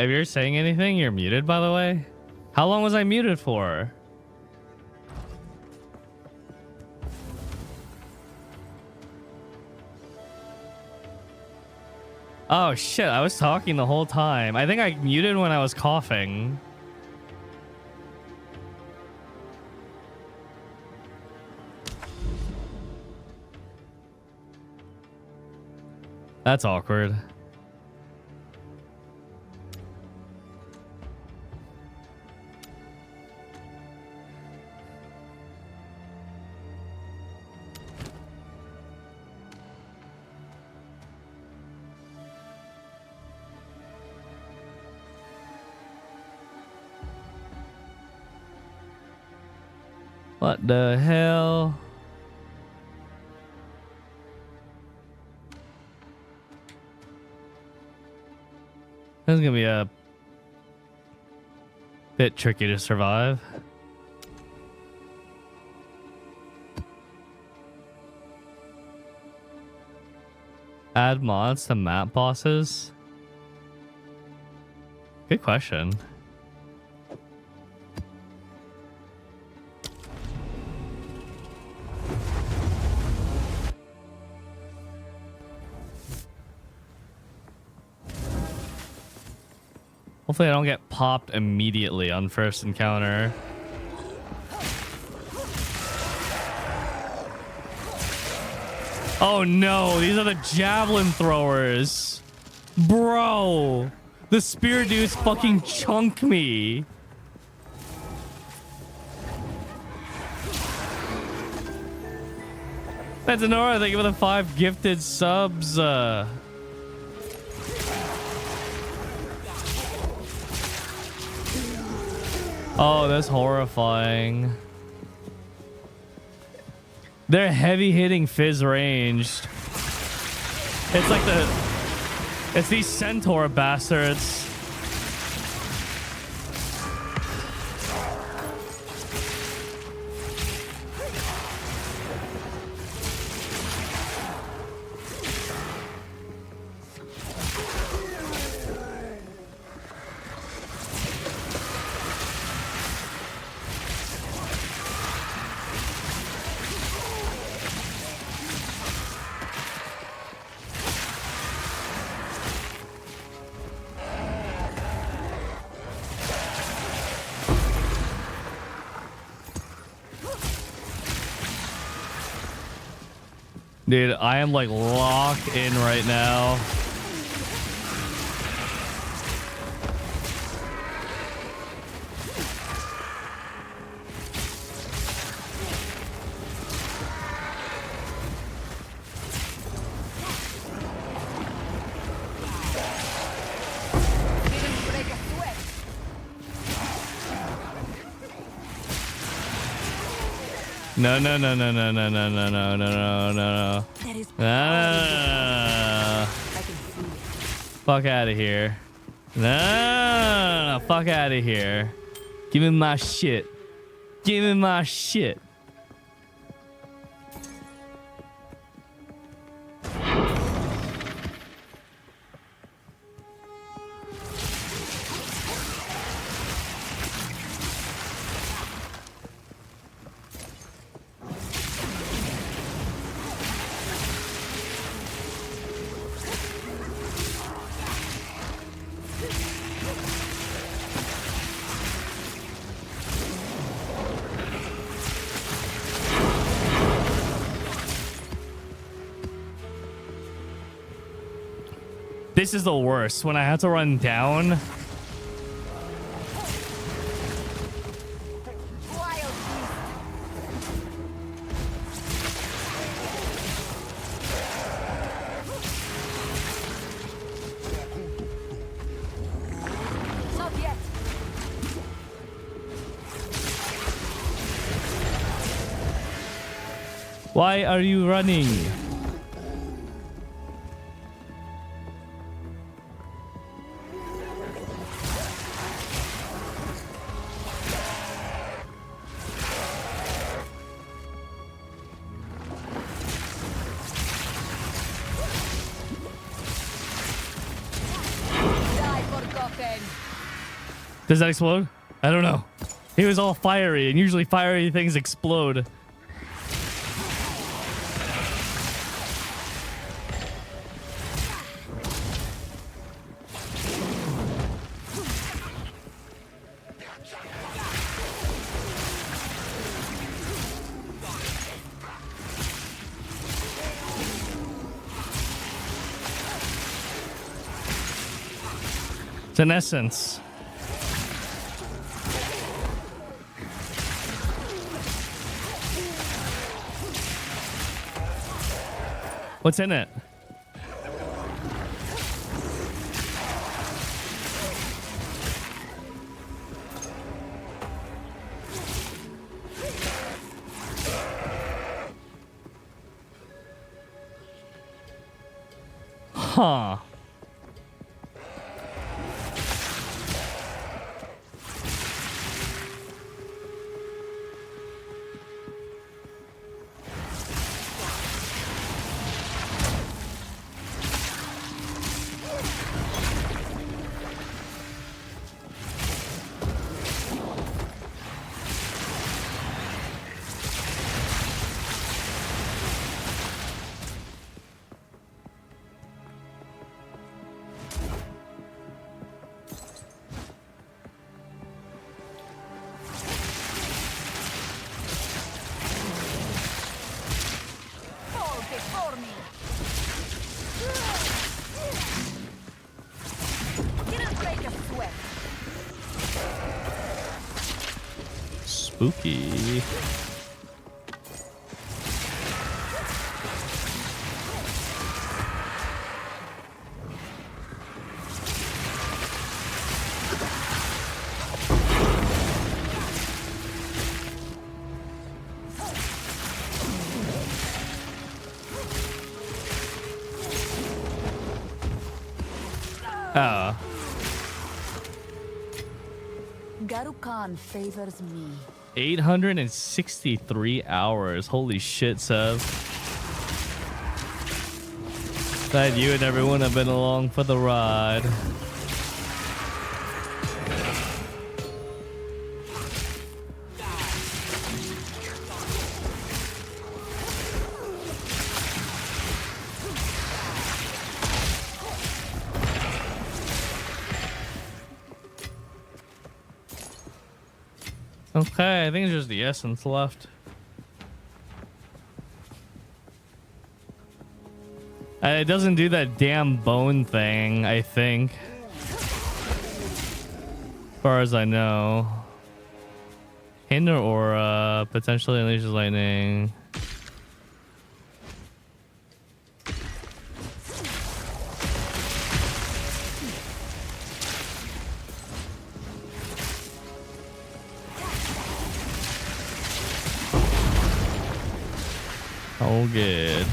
if you're saying anything, you're muted, by the way. How long was I muted for? Oh shit, I was talking the whole time. I think I muted when I was coughing. That's awkward. What the hell? This is gonna be a bit tricky to survive. Add mods to map bosses? Good question. Hopefully I don't get popped immediately on first encounter. Oh no, these are the javelin throwers. Bro, the spear dudes fucking chunk me. That's Anora, thank you for the 5 gifted subs. Oh, that's horrifying. They're heavy hitting fizz ranged. It's like it's these centaur bastards. Dude, I am like locked in right now. No, no, no, no, no, no, no, no, no, no, no, no. No. Fuck out of here. No, fuck out of here. Give me my shit. Give me my shit. This is the worst when I have to run down. Why are you running? Die forgotten. Does that explode? I don't know. He was all fiery, and usually fiery things explode. It's an essence. What's in it? Huh. Fall before me. Didn't break a sweat. Spooky. Oh. Garukan favors me. 863 hours. Holy shit, Sev. Glad you and everyone have been along for the ride. Okay, I think it's just the essence left. It doesn't do that damn bone thing, I think. As far as I know. Hinder aura, potentially unleashes lightning. Oh, good.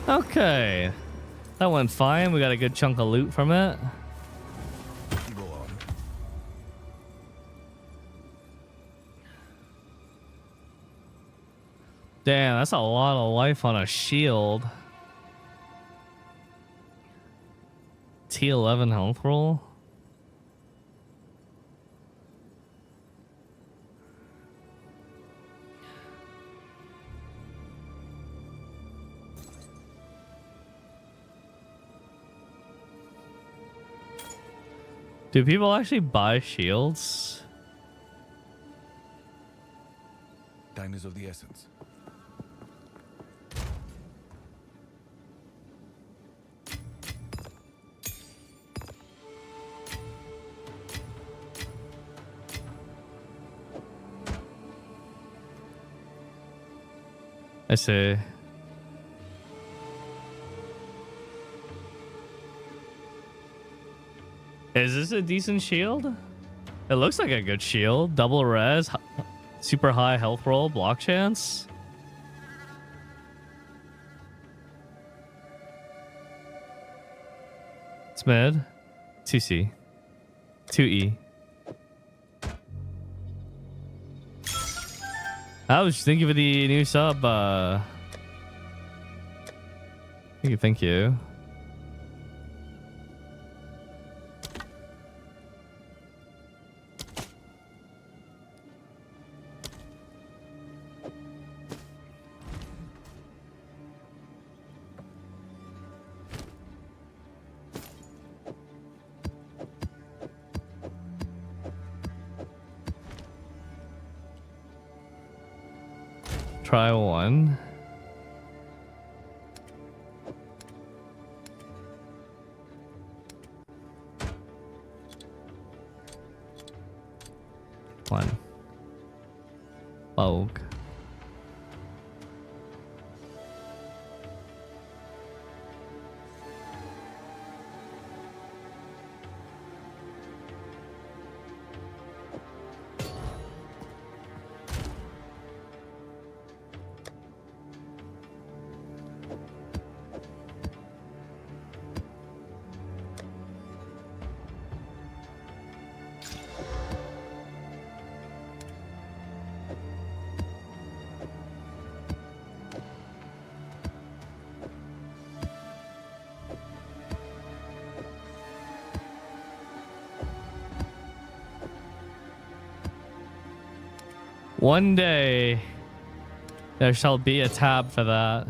Okay. That went fine. We got a good chunk of loot from it. Go on. Damn, that's a lot of life on a shield. T11 health roll. Do people actually buy shields? Time is of the essence. I see. Is this a decent shield? It looks like a good shield. Double res, super high health roll, block chance. It's mid. 2C. 2E. Thank you for the new sub. Thank you. Try one. One. Vogue. One day, there shall be a tab for that.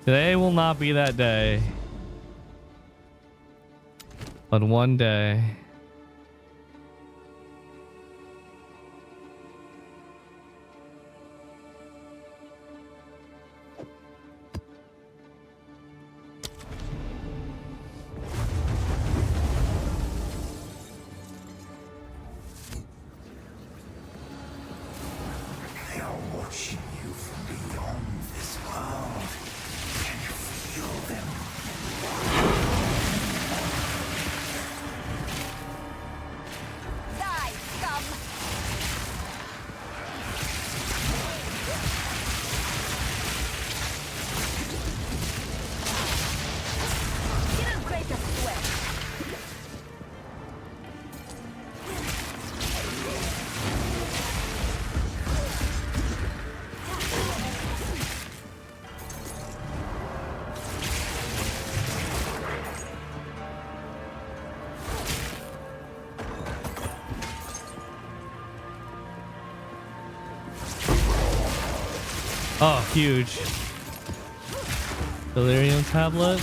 Today will not be that day. But one day. Oh, huge. Delirium tablet.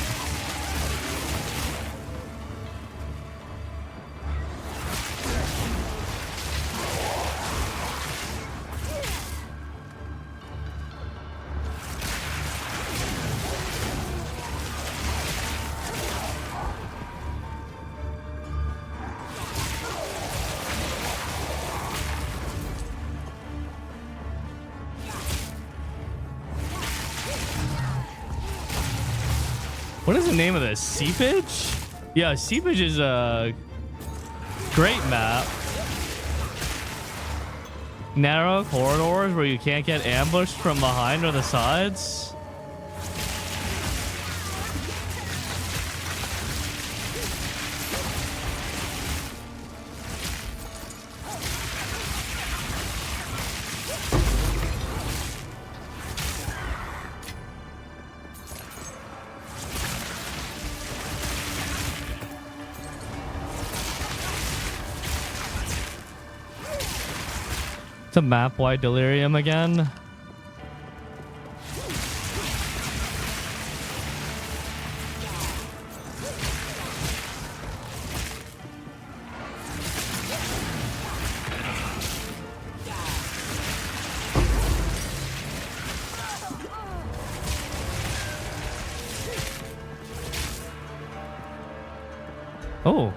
What is the name of this? Seepage? Yeah, Seepage is a great map. Narrow corridors where you can't get ambushed from behind or the sides. It's a map-wide delirium again. Oh.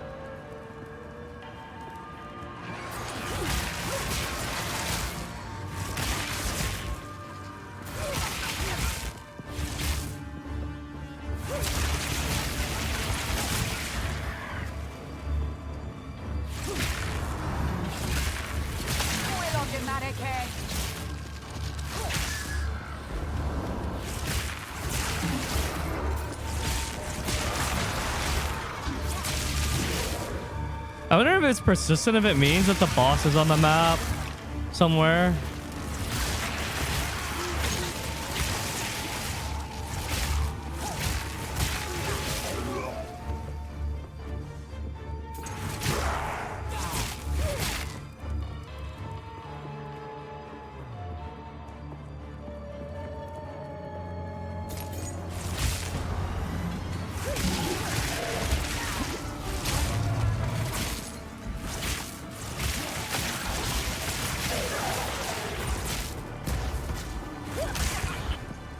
okay? I wonder if it's persistent, if it means that the boss is on the map somewhere.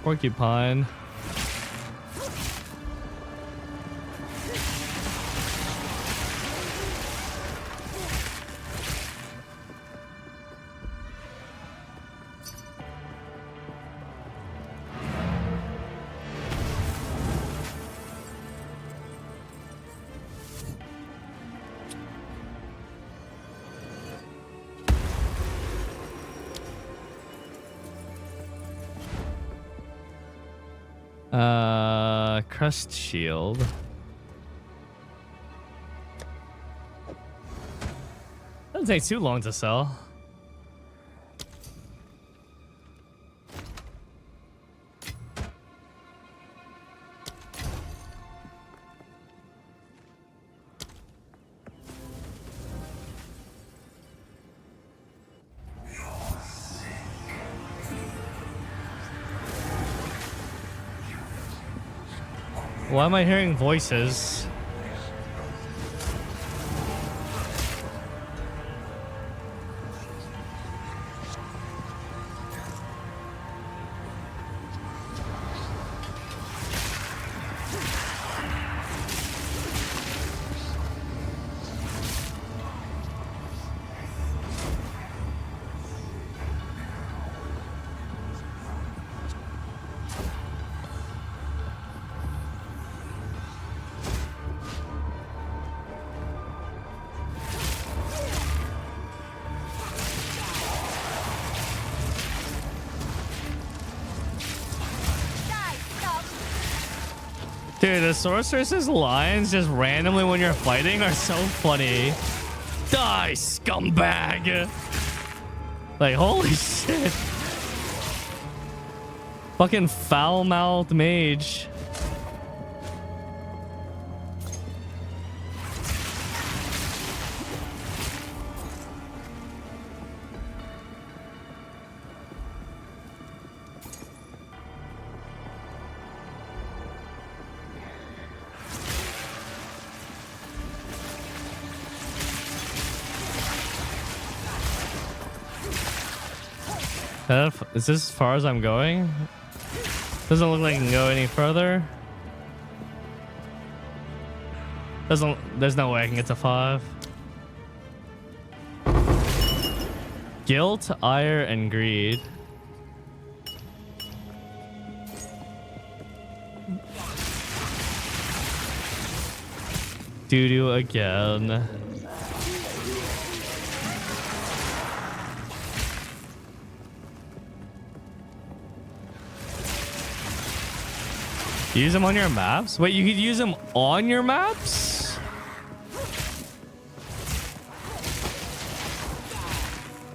Porcupine. Crest shield. Doesn't take too long to sell. Why am I hearing voices? Dude, the Sorceress's lines just randomly when you're fighting are so funny. Die, scumbag! Like, holy shit. Fucking foul-mouthed mage. Is this as far as I'm going? Doesn't look like I can go any further. There's no way I can get to 5. Guilt, ire, and greed. Doo-doo again. Use them on your maps? Wait, you could use them on your maps?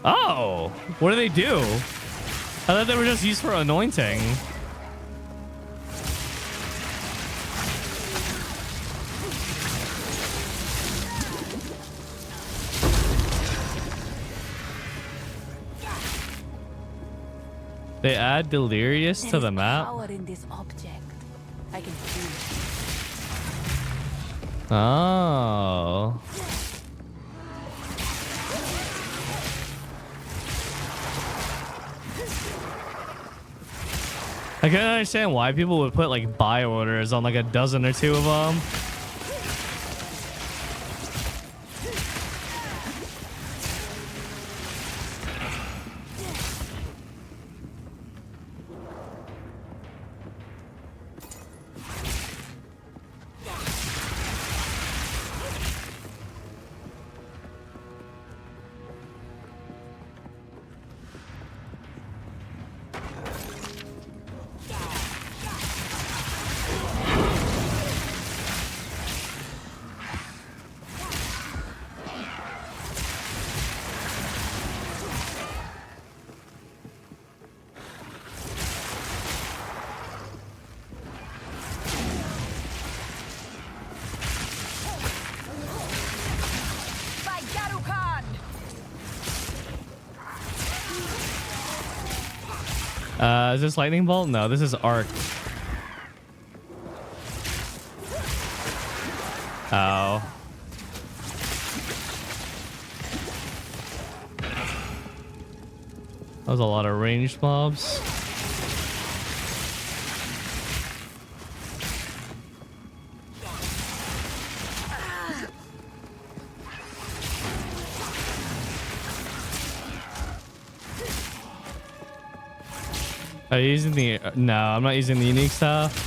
Oh, what do they do? I thought they were just used for anointing. They add delirious to the map. Power in this object. I can feel it. Oh. I can't understand why people would put like buy orders on like a dozen or 2 of them. Is this lightning bolt? No, this is arc. Oh. That was a lot of ranged mobs. Are you using the... No, I'm not using the unique stuff.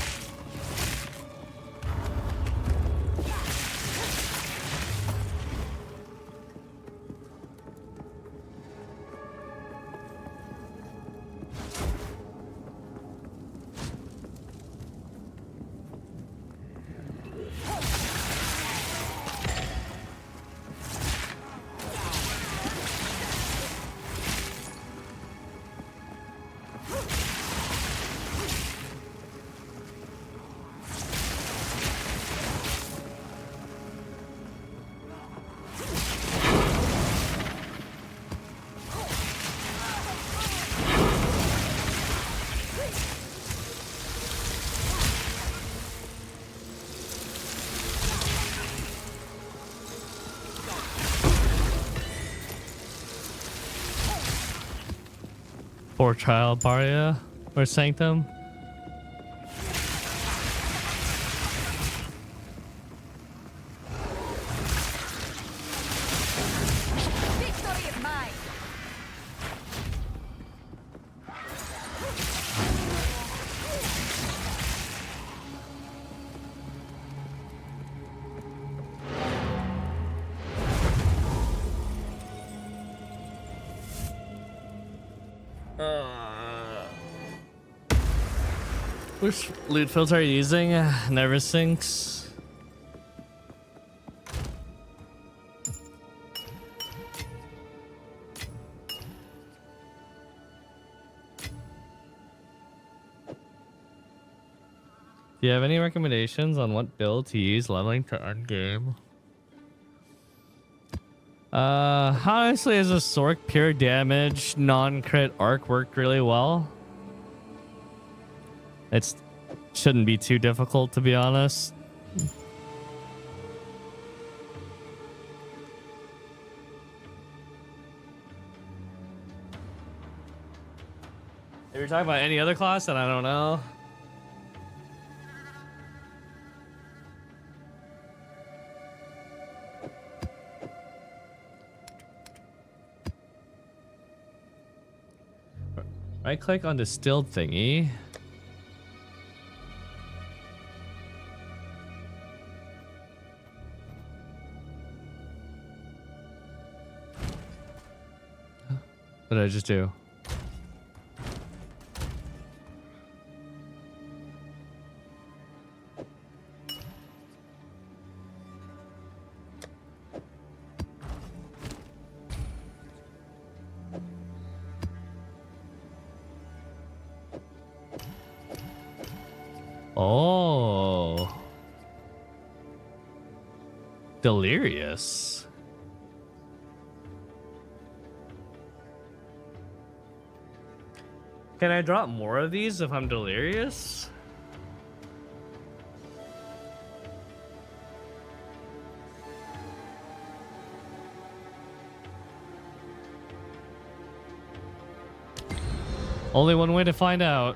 Poor child, Baria. Or Sanctum. Victory is mine. Which loot filter are you using? Never sinks. Do you have any recommendations on what build to use leveling to end game? Honestly, as a Sorc, pure damage, non-crit arc worked really well. It shouldn't be too difficult, to be honest. If you're talking about any other class, then I don't know. Right click on distilled thingy. What did I just do? Oh. Delirious. Can I drop more of these if I'm delirious? Only one way to find out.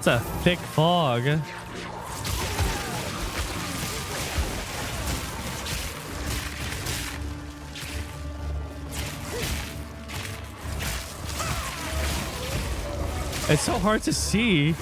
It's a thick fog. It's so hard to see.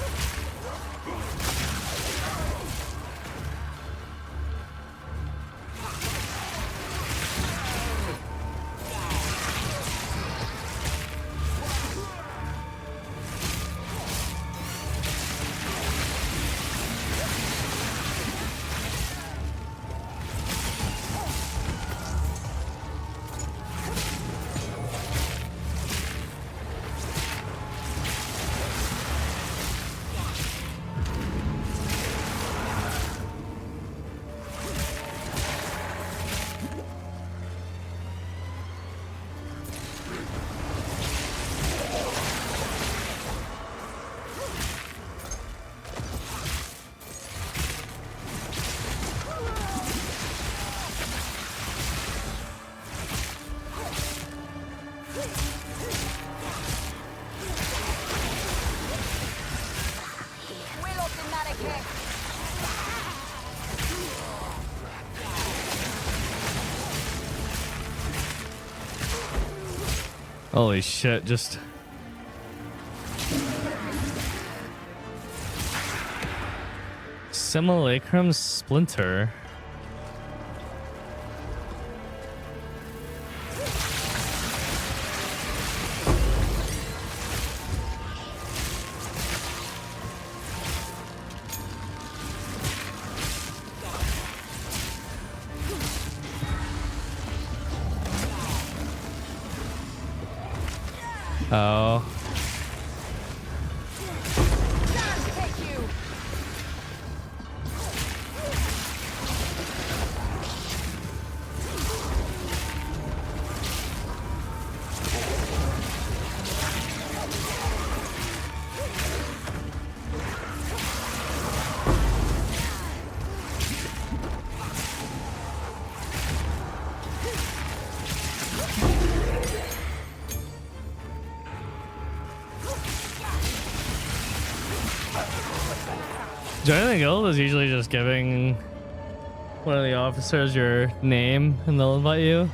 Holy shit, just... Simulacrum Splinter. Oh. Joining the guild is usually just giving one of the officers your name and they'll invite you.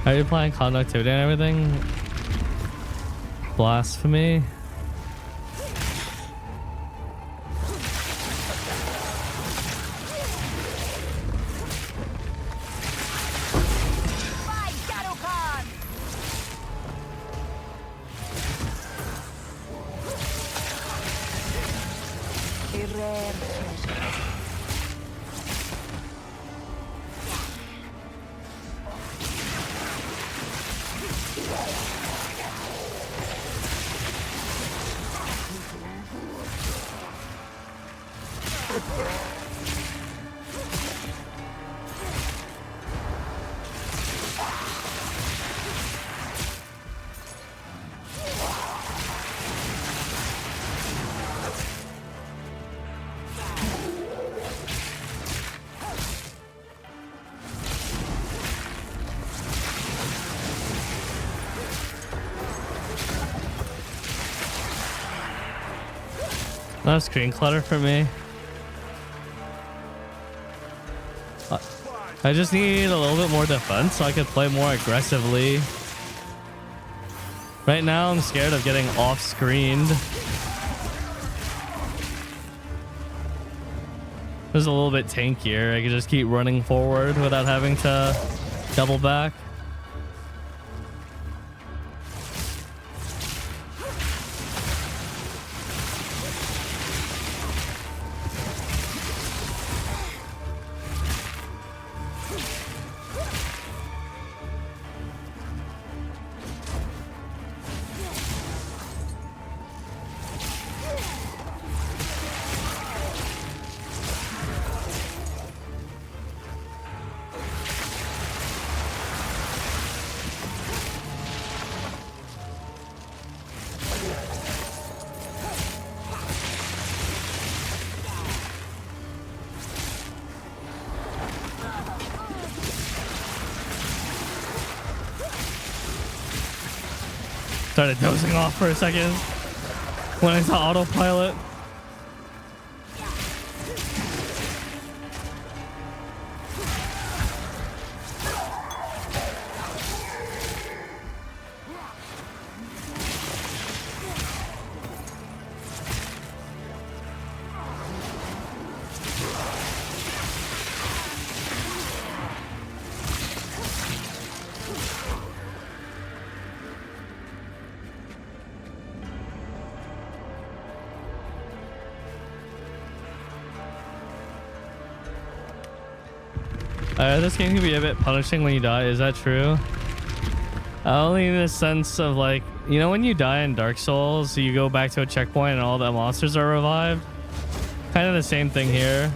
Are you playing conductivity and everything? Blasphemy. Not screen clutter for me. I just need a little bit more defense so I could play more aggressively. Right now, I'm scared of getting off-screened. This is a little bit tankier. I can just keep running forward without having to double back. Started dozing off for a second when I saw autopilot. This game can be a bit punishing when you die. Is that true? Only in the sense of, like, you know, when you die in Dark Souls, you go back to a checkpoint and all the monsters are revived. Kind of the same thing here.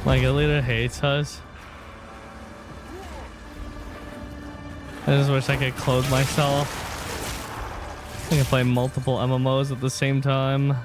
Like, Alita hates us. I just wish I could clothe myself. I can play multiple MMOs at the same time.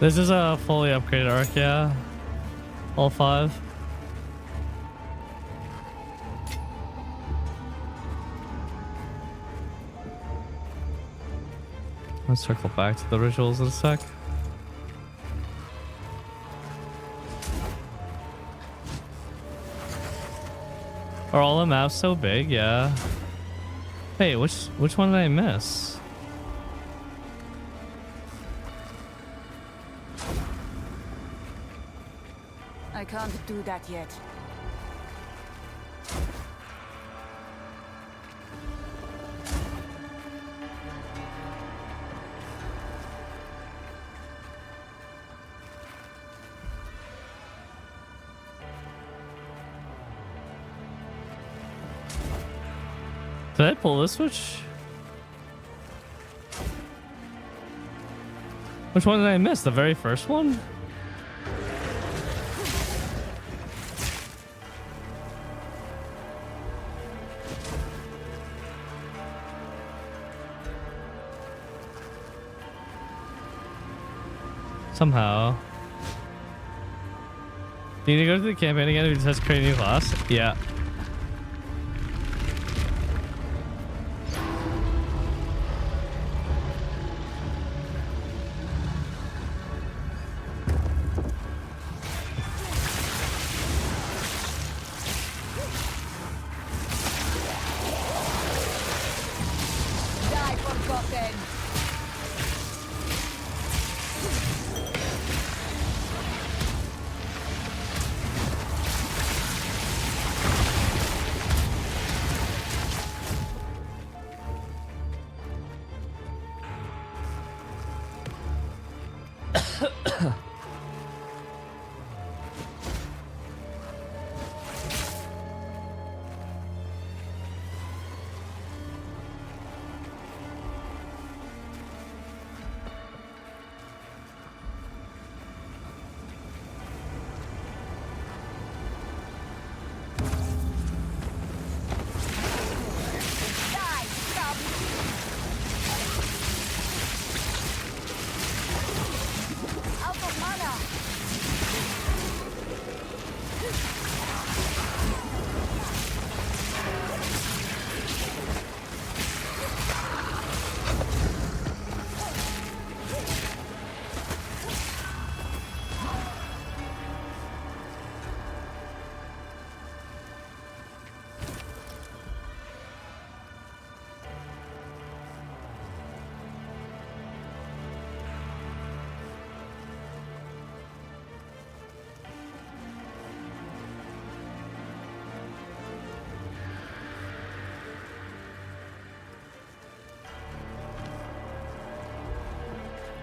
This is a fully upgraded arc, yeah. All 5. Let's circle back to the rituals in a sec. Are all the maps so big? Yeah. Hey, which one did I miss? I can't do that yet. Did I pull this switch? Which one did I miss? The very first one? Somehow. Do you need to go to the campaign again if you just create a new class? Yeah. Die forgotten. Die, scum. Out of mana.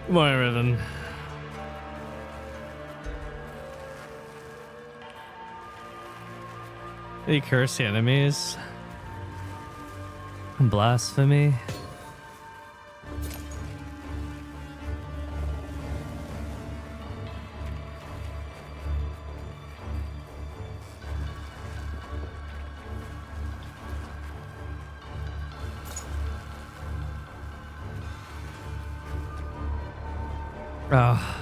Good morning, Riven. They curse the enemies. Blasphemy. Oh.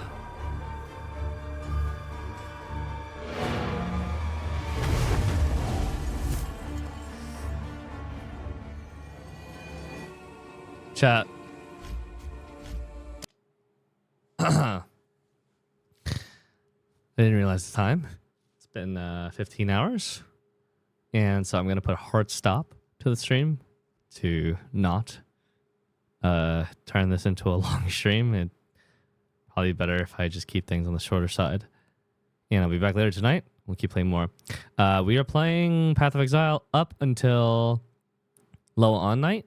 Chat. I didn't realize the time. It's been 15 hours. And so I'm going to put a hard stop to the stream to not turn this into a long stream. It'd probably be better if I just keep things on the shorter side. And I'll be back later tonight. We'll keep playing more. We are playing Path of Exile up until Loa on night.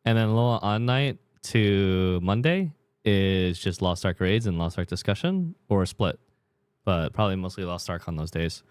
And then Loa on night to Monday is just Lost Ark raids and Lost Ark discussion or a split. But probably mostly Lost Ark on those days.